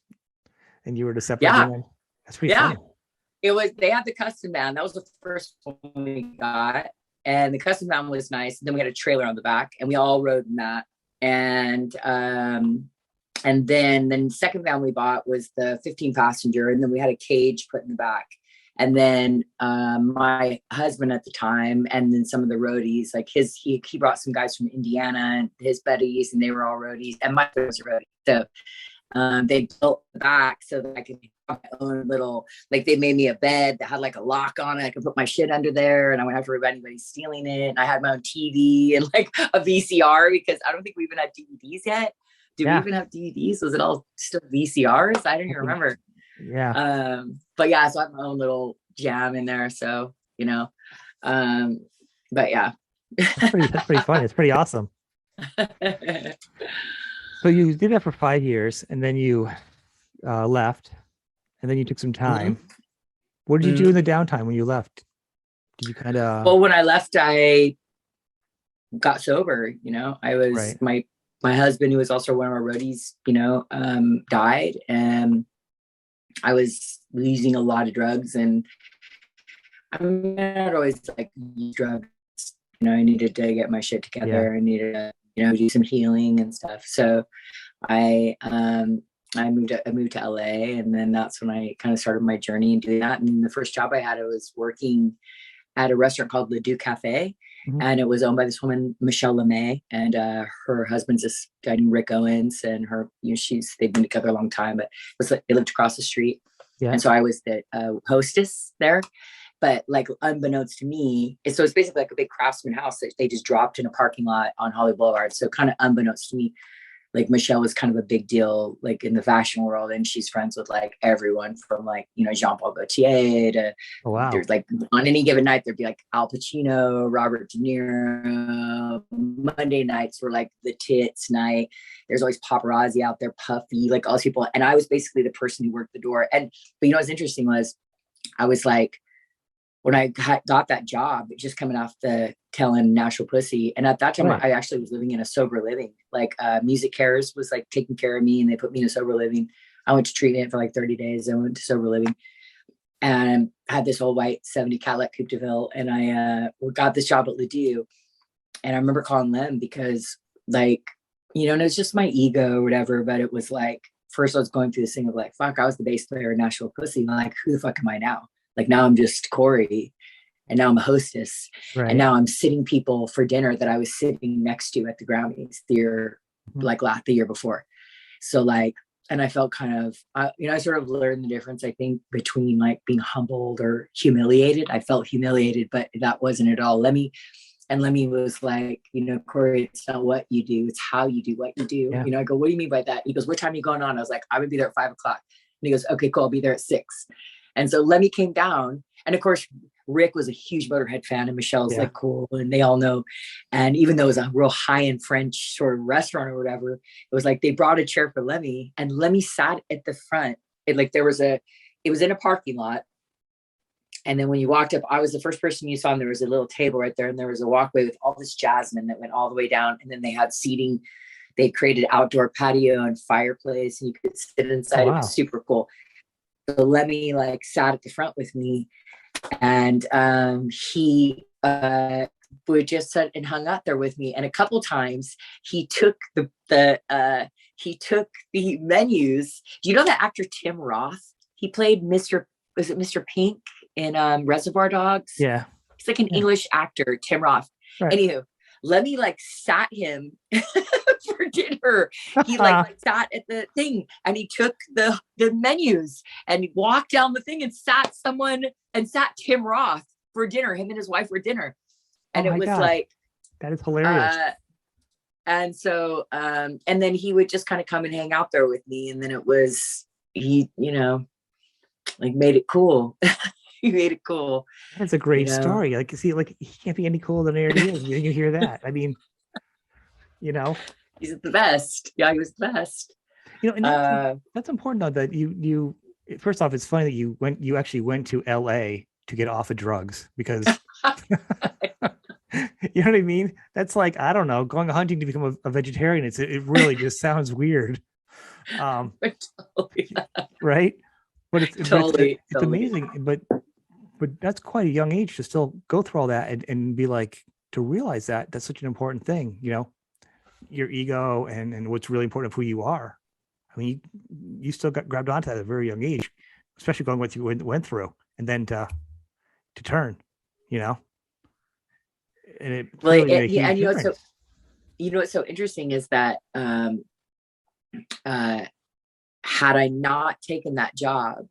and you were the separate van. That's pretty funny. They had the custom van. That was the first one we got, and the custom van was nice. And then we had a trailer on the back, and we all rode in that. And then the second van we bought was the 15 passenger, and then we had a cage put in the back. And then my husband at the time, and then some of the roadies, like he brought some guys from Indiana and his buddies, and they were all roadies, and my was a roadie. So they built the back so that I could have my own little, like they made me a bed that had like a lock on it. I could put my shit under there, and I wouldn't have to worry about anybody stealing it. And I had my own TV and like a VCR, because I don't think we even had DVDs yet. Did we even have DVDs? Was it all still VCRs? I don't even remember. Yeah. But yeah, so I have my own little jam in there. So, but yeah. That's pretty funny. It's pretty awesome. So you did that for 5 years, and then you left, and then you took some time. What did you do in the downtime when you left? Did you kind of? Well, when I left, I got sober. I was my husband, who was also one of our roadies, died, and I was using a lot of drugs, and I'm not always like use drugs. I needed to get my shit together. I needed to, do some healing and stuff. So I I moved to LA, and then that's when I kind of started my journey in doing that. And the first job I had, I was working at a restaurant called Le Doux Cafe, Mhm. and it was owned by this woman, Michelle Lemay, and her husband's this guy named Rick Owens, and her, they've been together a long time, but it was like they lived across the street, Yeah. and so I was the hostess there. But like unbeknownst to me, so it's basically like a big craftsman house that they just dropped in a parking lot on Hollywood Boulevard. So kind of unbeknownst to me, like Michelle was kind of a big deal, like in the fashion world, and she's friends with like everyone from like, Jean-Paul Gaultier to, Oh, wow. there's like on any given night there'd be like Al Pacino, Robert De Niro. Monday nights were like the tits night. There's always paparazzi out there, Puffy, like all these people, and I was basically the person who worked the door. But what's interesting was I was like, when I got that job, just coming off the telling Nashville Pussy. And at that time, Right. I actually was living in a sober living. Like Music Cares was like taking care of me, and they put me in a sober living. I went to treatment for like 30 days. I went to sober living and had this old white 70 Cadillac Coupe de Ville. And I got this job at Ledoux. And I remember calling them because like, and it was just my ego or whatever. But it was like, first I was going through this thing of like, fuck, I was the bass player in Nashville Pussy. And like, who the fuck am I now? Like now I'm just Corey, and now I'm a hostess, Right. and now I'm sitting people for dinner that I was sitting next to at the Grammys the year before. So like, and I felt kind of, I sort of learned the difference, I think, between like being humbled or humiliated. I felt humiliated, but that wasn't at all. Lemmy was like, Corey, it's not what you do, it's how you do what you do. Yeah. I go, what do you mean by that? He goes, what time are you going on? I was like, I would be there at 5:00. And he goes, okay, cool, I'll be there at 6. And so Lemmy came down, and of course, Rick was a huge Motörhead fan, and Michelle's like cool, and they all know. And even though it was a real high-end French sort of restaurant or whatever, it was like they brought a chair for Lemmy, and Lemmy sat at the front. It was in a parking lot. And then when you walked up, I was the first person you saw, and there was a little table right there, and there was a walkway with all this jasmine that went all the way down. And then they had seating. They created outdoor patio and fireplace, and you could sit inside. Oh, wow. It was super cool. So Lemmy like sat at the front with me, and he would just sit and hung out there with me. And a couple times he took the menus. Do you know that actor Tim Roth? He played Mr. Pink in Reservoir Dogs? Yeah. He's like an English actor, Tim Roth. Right. Anywho, Lemmy like sat him for dinner. He like sat at the thing, and he took the menus and walked down the thing and sat Tim Roth for dinner. Him and his wife for dinner. And it was God. Like, that is hilarious. And so, and then he would just kind of come and hang out there with me. And then it was, he, like made it cool. He made it cool. That's a great story. Like, see, like he can't be any cooler than he already is. You hear that? I mean, he's the best. Yeah, he was the best. And that's important though. That you first off, it's funny that you actually went to LA to get off of drugs, because you know what I mean? That's like, I don't know, going hunting to become a vegetarian. It really just sounds weird. Right? But it's amazing. But that's quite a young age to still go through all that and be like, to realize that's such an important thing, your ego and what's really important of who you are. I mean, you still got grabbed onto that at a very young age, especially going what you went through, and then to turn, and it really made a huge difference. What's so interesting is that had I not taken that job,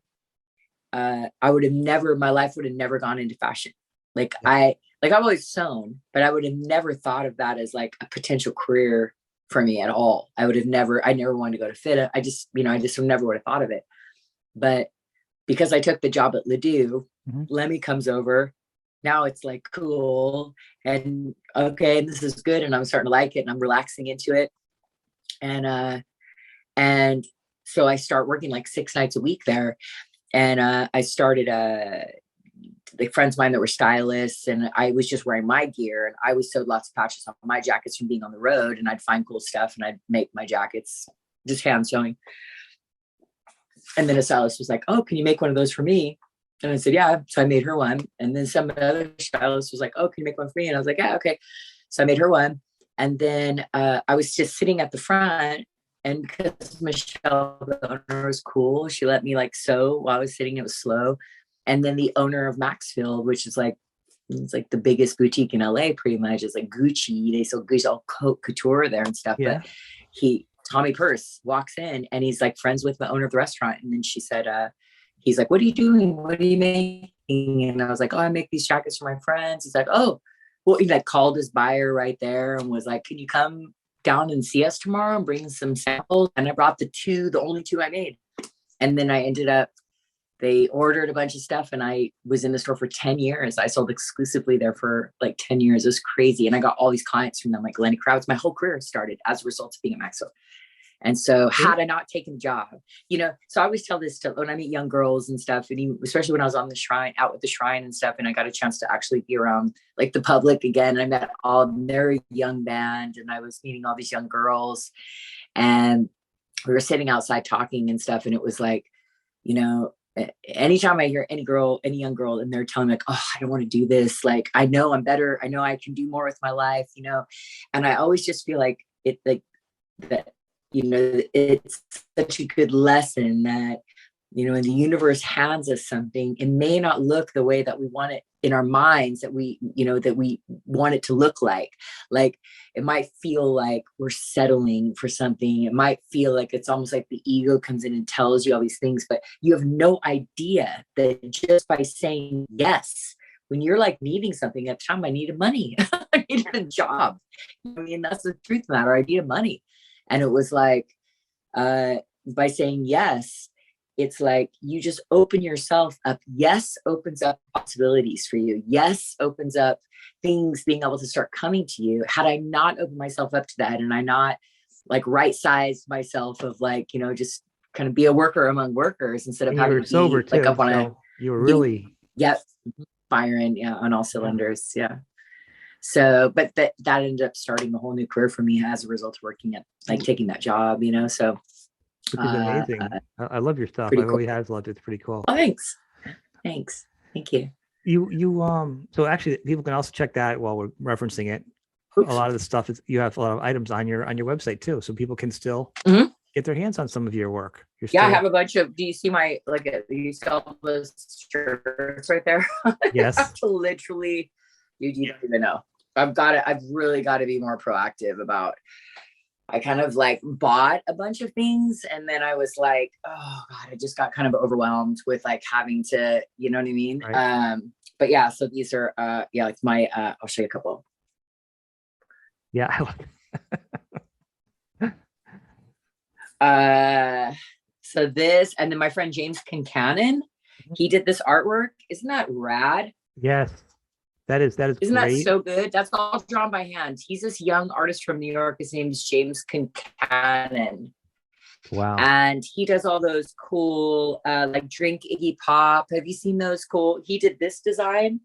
my life would have never gone into fashion. Like I've always sewn, but I would have never thought of that as like a potential career for me at all. I never wanted to go to fit. I just never would have thought of it. But because I took the job at Ledoux, Lemmy comes over. Now it's like cool and okay, this is good, and I'm starting to like it, and I'm relaxing into it. And so I start working like 6 nights a week there. And I started like friends of mine that were stylists, and I was just wearing my gear, and I was sewed lots of patches on my jackets from being on the road, and I'd find cool stuff and I'd make my jackets just hand sewing. And then a stylist was like, oh, can you make one of those for me? And I said, yeah. So I made her one. And then some other stylist was like, oh, can you make one for me? And I was like, yeah, okay. So I made her one. And then I was just sitting at the front, And because Michelle, the owner, was cool, she let me like sew while I was sitting. It was slow. And then the owner of Maxfield, which is like, it's like the biggest boutique in LA, pretty much, is like Gucci. They sell Gucci, all coat couture there and stuff. Yeah. But Tommy Purse walks in and he's like friends with the owner of the restaurant. And then she said, he's like, what are you doing? What are you making? And I was like, oh, I make these jackets for my friends. He's like, oh, well, he like called his buyer right there and was like, can you come down and see us tomorrow and bring some samples? And I brought the only two I made. And then I ended up, they ordered a bunch of stuff and I was in the store for 10 years. I sold exclusively there for like 10 years. It was crazy. And I got all these clients from them, like Lenny Kravitz. My whole career started as a result of being at Maxwell. And so had I not taken the job, so I always tell this to when I meet young girls and stuff, and especially when I was on the Shrine, out with the Shrine and stuff, and I got a chance to actually be around like the public again. And I met their young band and I was meeting all these young girls and we were sitting outside talking and stuff. And it was like, anytime I hear any young girl and they're telling me like, oh, I don't want to do this. Like, I know I'm better. I know I can do more with my life, and I always just feel like it, like that, it's such a good lesson that, when the universe hands us something, it may not look the way that we want it in our minds, that we want it to look like it might feel like we're settling for something. It might feel like it's almost like the ego comes in and tells you all these things, but you have no idea that just by saying yes, when you're like needing something, at the time I needed money, I needed a job. That's the truth of the matter. I needed money. And it was like, by saying yes, it's like you just open yourself up. Yes opens up possibilities for you. Yes opens up things being able to start coming to you. Had I not opened myself up to that, and I not like right-sized myself of like, just kind of be a worker among workers instead of having to be sober too, like up on so you were really firing on all cylinders. Yeah. So, but that ended up starting a whole new career for me as a result of working at like taking that job, so. Which is amazing. I love your stuff. I really have loved it. It's pretty cool. Oh, thanks. Thank you. So actually people can also check that while we're referencing it. Oops. A lot of the stuff is, you have a lot of items on your website too. So people can still get their hands on some of your work. I have a bunch of, do you see my, you see all those shirts right there? Yes. I have to literally, you don't even know. I've really got to be more proactive about, I kind of like bought a bunch of things and then I was like, oh God, I just got kind of overwhelmed with like having to, you know what I mean? Right. But yeah, so these are, like my, I'll show you a couple. Yeah. So this, and then my friend James Kincannon, he did this artwork. Isn't that rad? Yes. That is Isn't great. That so good? That's all drawn by hand. He's this young artist from New York. His name is James Kincannon. Wow. And he does all those cool, like Drink Iggy Pop. Have you seen those cool? He did this design.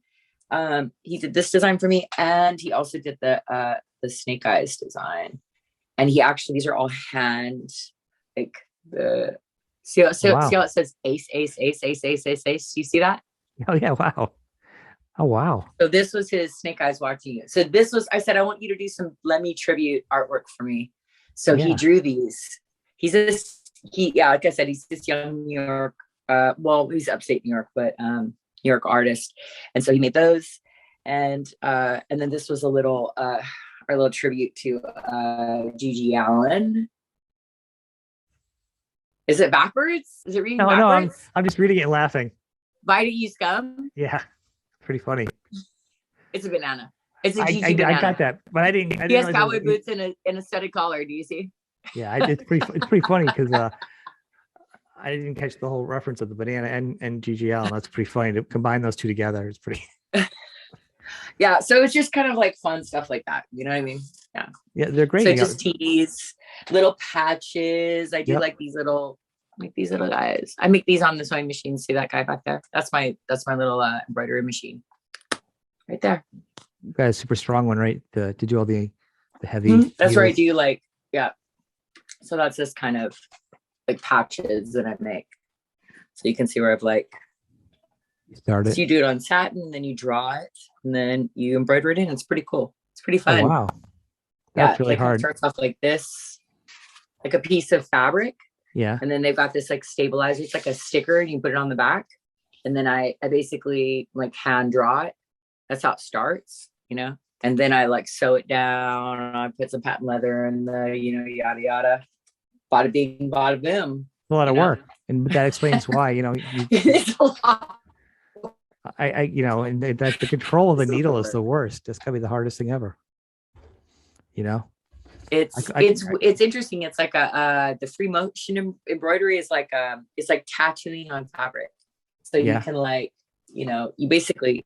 He did this design for me. And he also did the Snake Eyes design. And he actually, these are all hand, like the, see how it says ace, ace, ace, ace, ace, ace, ace. You see that? Oh yeah. Wow. Oh, wow. So this was his Snake Eyes Watching You. So this was, I said, I want you to do some Lemmy tribute artwork for me. So he drew these. Like I said, he's this young New York, he's upstate New York, but New York artist. And so he made those. And then this was a little, our little tribute to Gigi Allen. Is it backwards? Is it reading backwards? No, I'm just reading it and laughing. Why do you scum? Yeah. Pretty funny. It's a banana. It's a Gigi banana. I got that, but I didn't. He has cowboy boots and a studded collar. Do you see? Yeah, it's pretty funny because I didn't catch the whole reference of the banana and Gigi Allen. That's pretty funny to combine those two together. It's pretty. Yeah, so it's just kind of like fun stuff like that. You know what I mean? Yeah. Yeah, they're great. So just tees, little patches. I do like these little. Make these little guys. I make these on the sewing machine. See that guy back there? That's my little embroidery machine right there. You guys, super strong one, right? To do all the heavy. That's where I do like, yeah. So that's this kind of like patches that I make. So you can see where I've like started. So you do it on satin, then you draw it, and then you embroider it in. It's pretty cool. It's pretty fun. Oh, wow. That's really hard. It starts off like this. like a piece of fabric. Yeah. And then they've got this like stabilizer. It's like a sticker and you put it on the back. And then I basically like hand draw it. That's how it starts, you know? And then I like sew it down and I put some patent leather and the, you know, yada, yada, bada bing, bada boom. A lot of work. And that explains why, you know, It's a lot. you know, and that the control of the needle is the worst. That's gotta be the hardest thing ever. You know, it's interesting. It's like the free motion embroidery is like it's like tattooing on fabric. So you can like, you know, you basically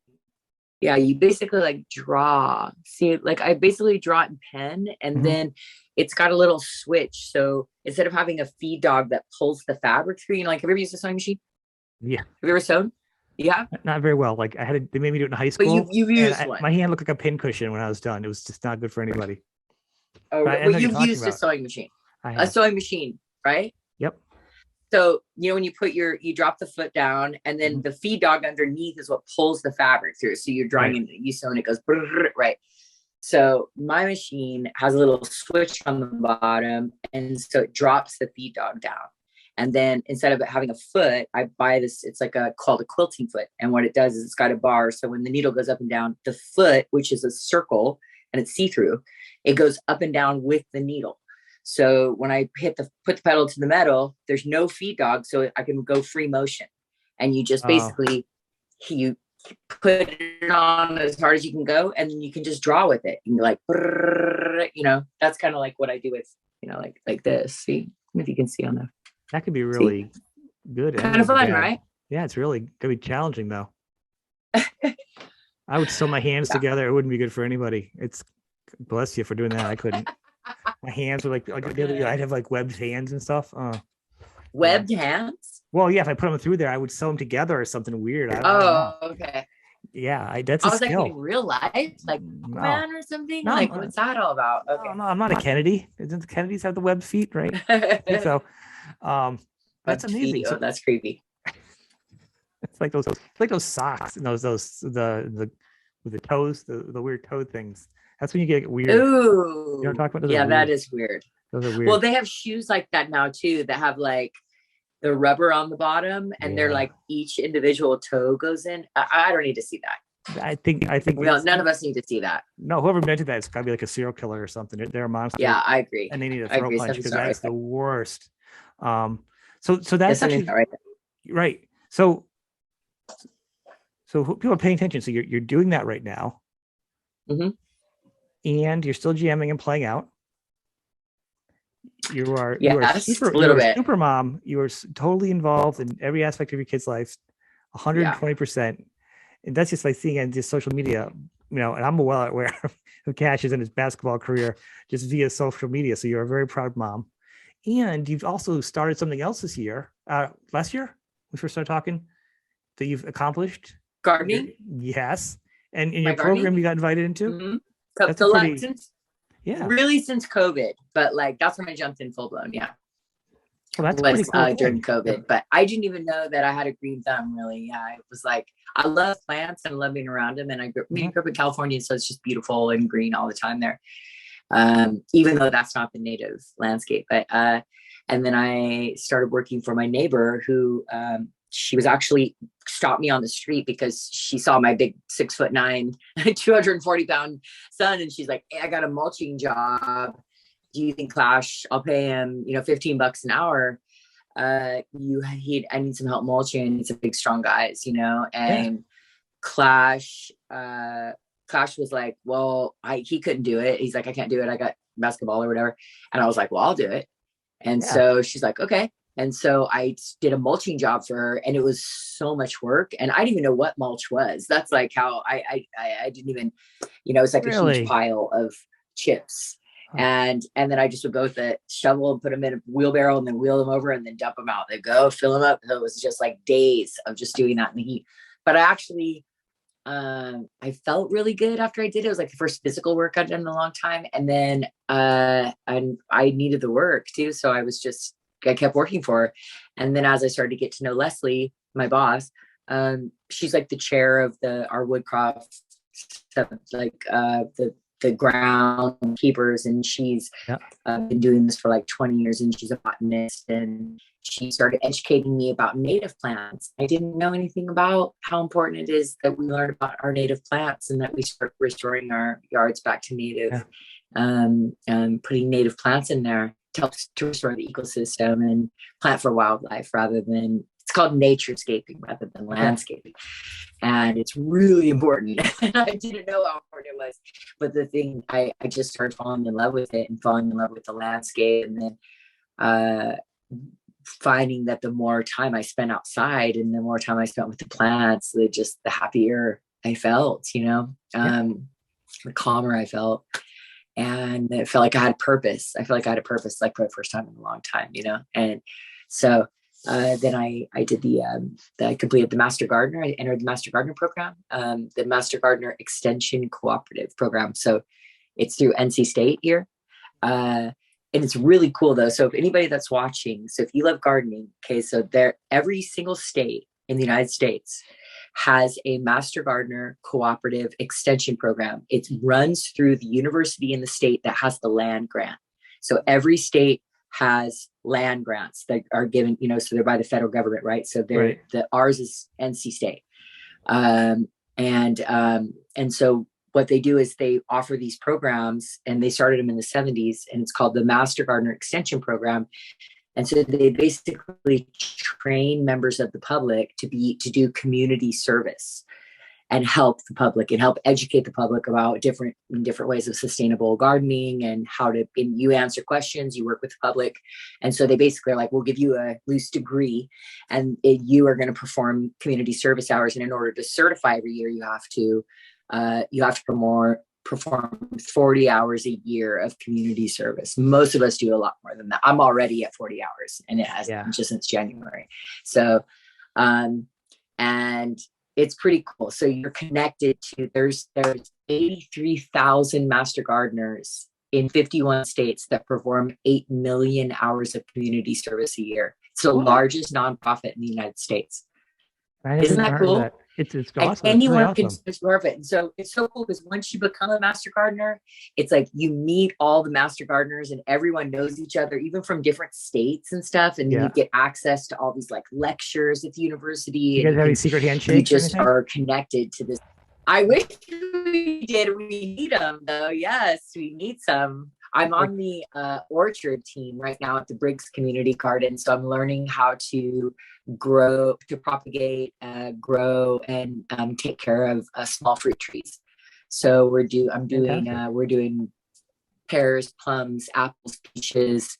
like draw. See, like I basically draw it in pen, and then it's got a little switch. So instead of having a feed dog that pulls the fabric through, you know, like have you ever used a sewing machine? Yeah. Have you ever sewn? Yeah. Not very well. Like they made me do it in high school. But you've used one. My hand looked like a pin cushion when I was done. It was just not good for anybody. Oh, well, you've used a sewing machine. A sewing machine, right? Yep. So, you know, when you drop the foot down and then the feed dog underneath is what pulls the fabric through. So you're drawing in, you sew and it goes, right. So my machine has a little switch on the bottom. And so it drops the feed dog down. And then instead of it having a foot, I buy this, it's like called a quilting foot. And what it does is it's got a bar. So when the needle goes up and down, the foot, which is a circle and it's see-through, it goes up and down with the needle. So when I put the pedal to the metal, there's no feed dog. So I can go free motion. And you just basically, you put it on as hard as you can go. And then you can just draw with it. And you're like, you know, that's kind of like what I do with, you know, like this. See if you can see on the. That could be really good. Kind of fun, right? Yeah, it's really gonna be challenging though. I would sew my hands together. It wouldn't be good for anybody. It's bless you for doing that. I couldn't. My hands were like the other day, I'd have like webbed hands and stuff. Webbed hands? Well, yeah, if I put them through there, I would sew them together or something weird. I don't know. Okay. Yeah, that's a skill. Like in real life, like man or something. No, like what's that all about? Okay. No, I'm not a Kennedy. Doesn't the Kennedys have the webbed feet, right? I think so. That's amazing. So that's creepy. It's like those socks and those the with the toes, the weird toe things. That's when you get weird. Ooh. You know what I'm talking about? Yeah, that is weird. Those are weird. Well, they have shoes like that now too that have like the rubber on the bottom and they're like each individual toe goes in. I don't need to see that. I think well, none of us need to see that. No, whoever invented that, it's gotta be like a serial killer or something. They're a monster. Yeah, I agree. And they need a throat punch because that's the worst. So that's actually right. So people are paying attention. So you're doing that right now. And you're still jamming and playing out. You are super mom. You are totally involved in every aspect of your kid's life, 120%. And that's just like seeing it just social media, you know, and I'm well aware of Cash's and his basketball career just via social media. So you're a very proud mom. And you've also started something else this year, last year, we first started talking, that you've accomplished. Gardening? Yes. And in your program you got invited into? That's really since COVID, but like that's when I jumped in full blown. Yeah. Well, that's pretty cool during COVID, but I didn't even know that I had a green thumb really. Yeah. It was like, I love plants and I love being around them. And I grew up in California. So it's just beautiful and green all the time there. Even though that's not the native landscape, but, and then I started working for my neighbor who, she was actually stopped me on the street because she saw my big 6'9", 240-pound son. And she's like, hey, I got a mulching job. Do you think Clash, I'll pay him, you know, $15 an hour. I need some help mulching. I need some big, strong guys, you know? And Clash was like, well, he couldn't do it. He's like, I can't do it. I got basketball or whatever. And I was like, well, I'll do it. And so she's like, okay. And so I did a mulching job for her and it was so much work. And I didn't even know what mulch was. That's like how I didn't even, you know, it's like a huge pile of chips. And then I just would go with the shovel and put them in a wheelbarrow and then wheel them over and then dump them out. They go fill them up. So it was just like days of just doing that in the heat. But I actually, I felt really good after I did it. It was like the first physical work I'd done in a long time. And then I needed the work too. So I kept working for her. And then as I started to get to know Leslie, my boss, she's like the chair of our Woodcroft stuff, like the the groundkeepers, and she's been doing this for like 20 years, and she's a botanist, and she started educating me about native plants. I didn't know anything about how important it is that we learn about our native plants and that we start restoring our yards back to native, putting native plants in there to help to restore the ecosystem and plant for wildlife rather than, it's called naturescaping rather than landscaping. And it's really important. And I didn't know how important it was. But the thing, I just started falling in love with it and falling in love with the landscape. And then finding that the more time I spent outside and the more time I spent with the plants, the happier I felt, the calmer I felt. And it felt like I had purpose. I felt like I had a purpose, like for the first time in a long time, And so then I did I completed the Master Gardener. I entered the Master Gardener program, the Master Gardener Extension Cooperative program. So it's through NC State here. And it's really cool though. So if anybody that's watching, so if you love gardening, okay, so every single state in the United States has a Master Gardener Cooperative Extension program. It runs through the university in the state that has the land grant. So every state has land grants that are given, so they're by the federal government, right? So ours is NC State. And so what they do is they offer these programs, and they started them in the 70s, and it's called the Master Gardener Extension Program. And so they basically train members of the public to do community service and help the public and help educate the public about different ways of sustainable gardening and and you answer questions, you work with the public. And so they basically are like, we'll give you a loose degree and you are going to perform community service hours. And in order to certify every year, you have to perform 40 hours a year of community service. Most of us do a lot more than that. I'm already at 40 hours and it has just since January. So, and it's pretty cool. So you're connected to, there's 83,000 master gardeners in 51 states that perform 8 million hours of community service a year. It's the largest nonprofit in the United States. Isn't that cool? That. It's awesome. And anyone really can awesome. serve it. And so it's so cool because once you become a master gardener, it's like you meet all the master gardeners and everyone knows each other, even from different states and stuff. And you get access to all these like lectures at the university. You guys have any secret handshakes? You just are connected to this. I wish we did. We need them though. Yes, we need some. I'm on the orchard team right now at the Briggs Community Garden. So I'm learning how to grow, to propagate, grow, and take care of small fruit trees. So we're doing pears, plums, apples, peaches,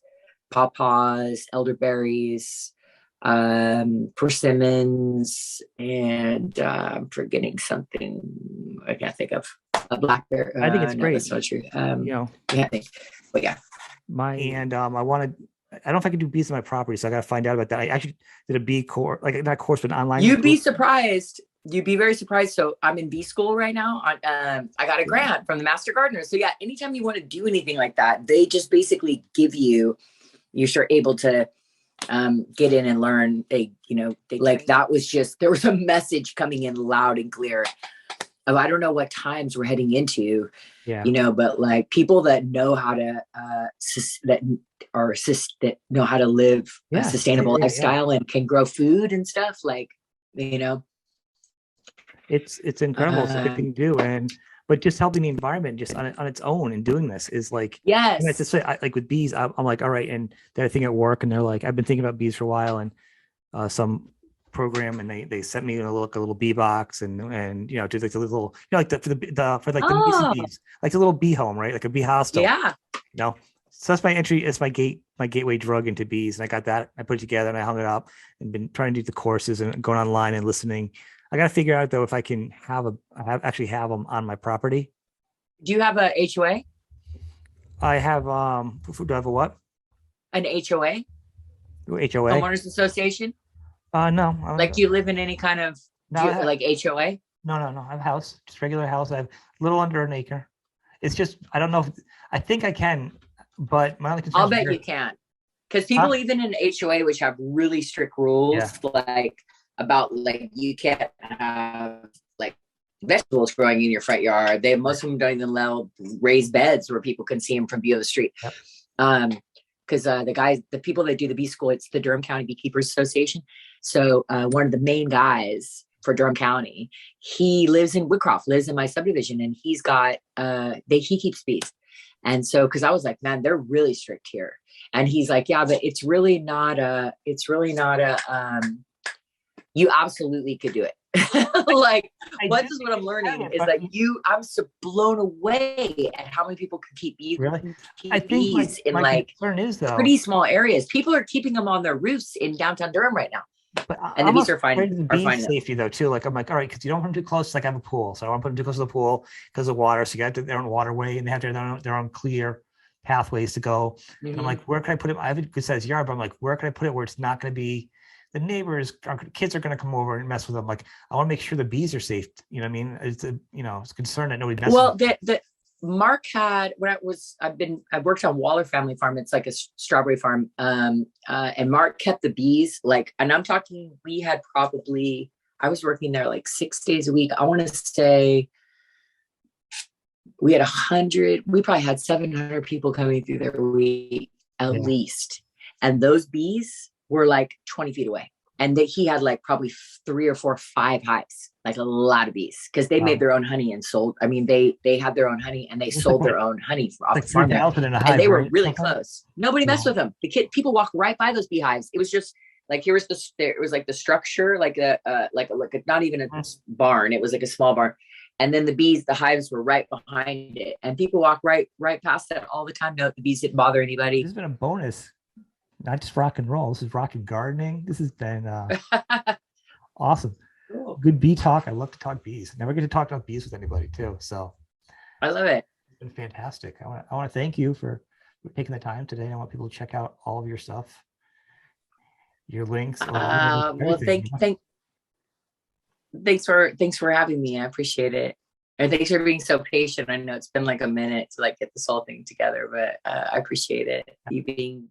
pawpaws, elderberries, persimmons, and I'm forgetting something I can't think of. A blackberry. I think it's great. That's not true. I wanted. I don't know if I can do bees on my property, so I got to find out about that. I actually did a bee course, like not course, but online. You'd be surprised. You'd be very surprised. So I'm in bee school right now. I got a grant from the Master Gardener. So yeah, anytime you want to do anything like that, they just basically give you're able to get in and learn. That was just, there was a message coming in loud and clear. I don't know what times we're heading into, but like people that know how to, that know how to live a sustainable lifestyle and can grow food and stuff, it's incredible. It's a good thing to do. But just helping the environment just on its own and doing this is like, it's just like with bees, I'm like, all right. And they're a thing at work and they're like, I've been thinking about bees for a while, and some program, and they sent me a little bee box and do like the little, the Mason bees, like the little bee home, right? Like a bee hostel. So that's my entry. It's my gateway drug into bees. And I got that. I put it together and I hung it up and been trying to do the courses and going online and listening. I got to figure out though if I can have them on my property. Do you have a HOA? I have do I have a what? An HOA? Homeowners Association? No. Do you live in any kind of like HOA? No. I have a house, just regular house. I have a little under an acre. It's just, I don't know I think I can, but my only concern I'll bet you can. Because people even in HOA, which have really strict rules, about you can't have vegetables growing in your front yard. Most of them don't even allow raised beds where people can see them from view of the street. Yep. Because the people that do the bee school, it's the Durham County Beekeepers Association. So one of the main guys for Durham County, he lives in Woodcroft, lives in my subdivision, and he's got he keeps bees. And so, because I was like, man, they're really strict here. And he's like, yeah, but it's really not a, you absolutely could do it. Like, what I'm learning is that I'm so blown away at how many people can keep bees. Really? I think bees in like pretty small areas. People are keeping them on their roofs in downtown Durham right now. But and the bees are finding safety though too. Like I'm like, all right, because you don't want them too close. Like I have a pool, so I don't want to put them too close to the pool because of water. So you got their own waterway, and they have their own clear pathways to go. Mm-hmm. And I'm like, where can I put it? I have a good sized yard, but I'm like, where can I put it where it's not going to be? The kids are going to come over and mess with them. Like I want to make sure the bees are safe. You know what I mean? It's it's a concern that nobody messes. Well, the Mark had I worked on Waller Family Farm. It's like a strawberry farm. And Mark kept the bees and I'm talking, I was working there like 6 days a week. I want to say we had 100, we probably had 700 people coming through there a week at least. And those bees were like 20 feet away. And he had like probably 3 or 4 or 5 hives, like a lot of bees, because they made their own honey and sold. I mean, they had their own honey and they sold their own honey off the farm there. And they were really close. Nobody messed with them. People walk right by those beehives. It was just like, it was like the structure, like a not even a barn. It was like a small barn. And then the hives were right behind it. And people walk right past that all the time. No, the bees didn't bother anybody. This has been a bonus. Not just rock and roll. This is rock and gardening. This has been awesome. Cool. Good bee talk. I love to talk bees. Never get to talk about bees with anybody too. So I love it. It's been fantastic. I want to thank you for taking the time today. I want people to check out all of your stuff, your links. Well, thanks for having me. I appreciate it. And thanks for being so patient. I know it's been like a minute to like get this whole thing together, but I appreciate it. You being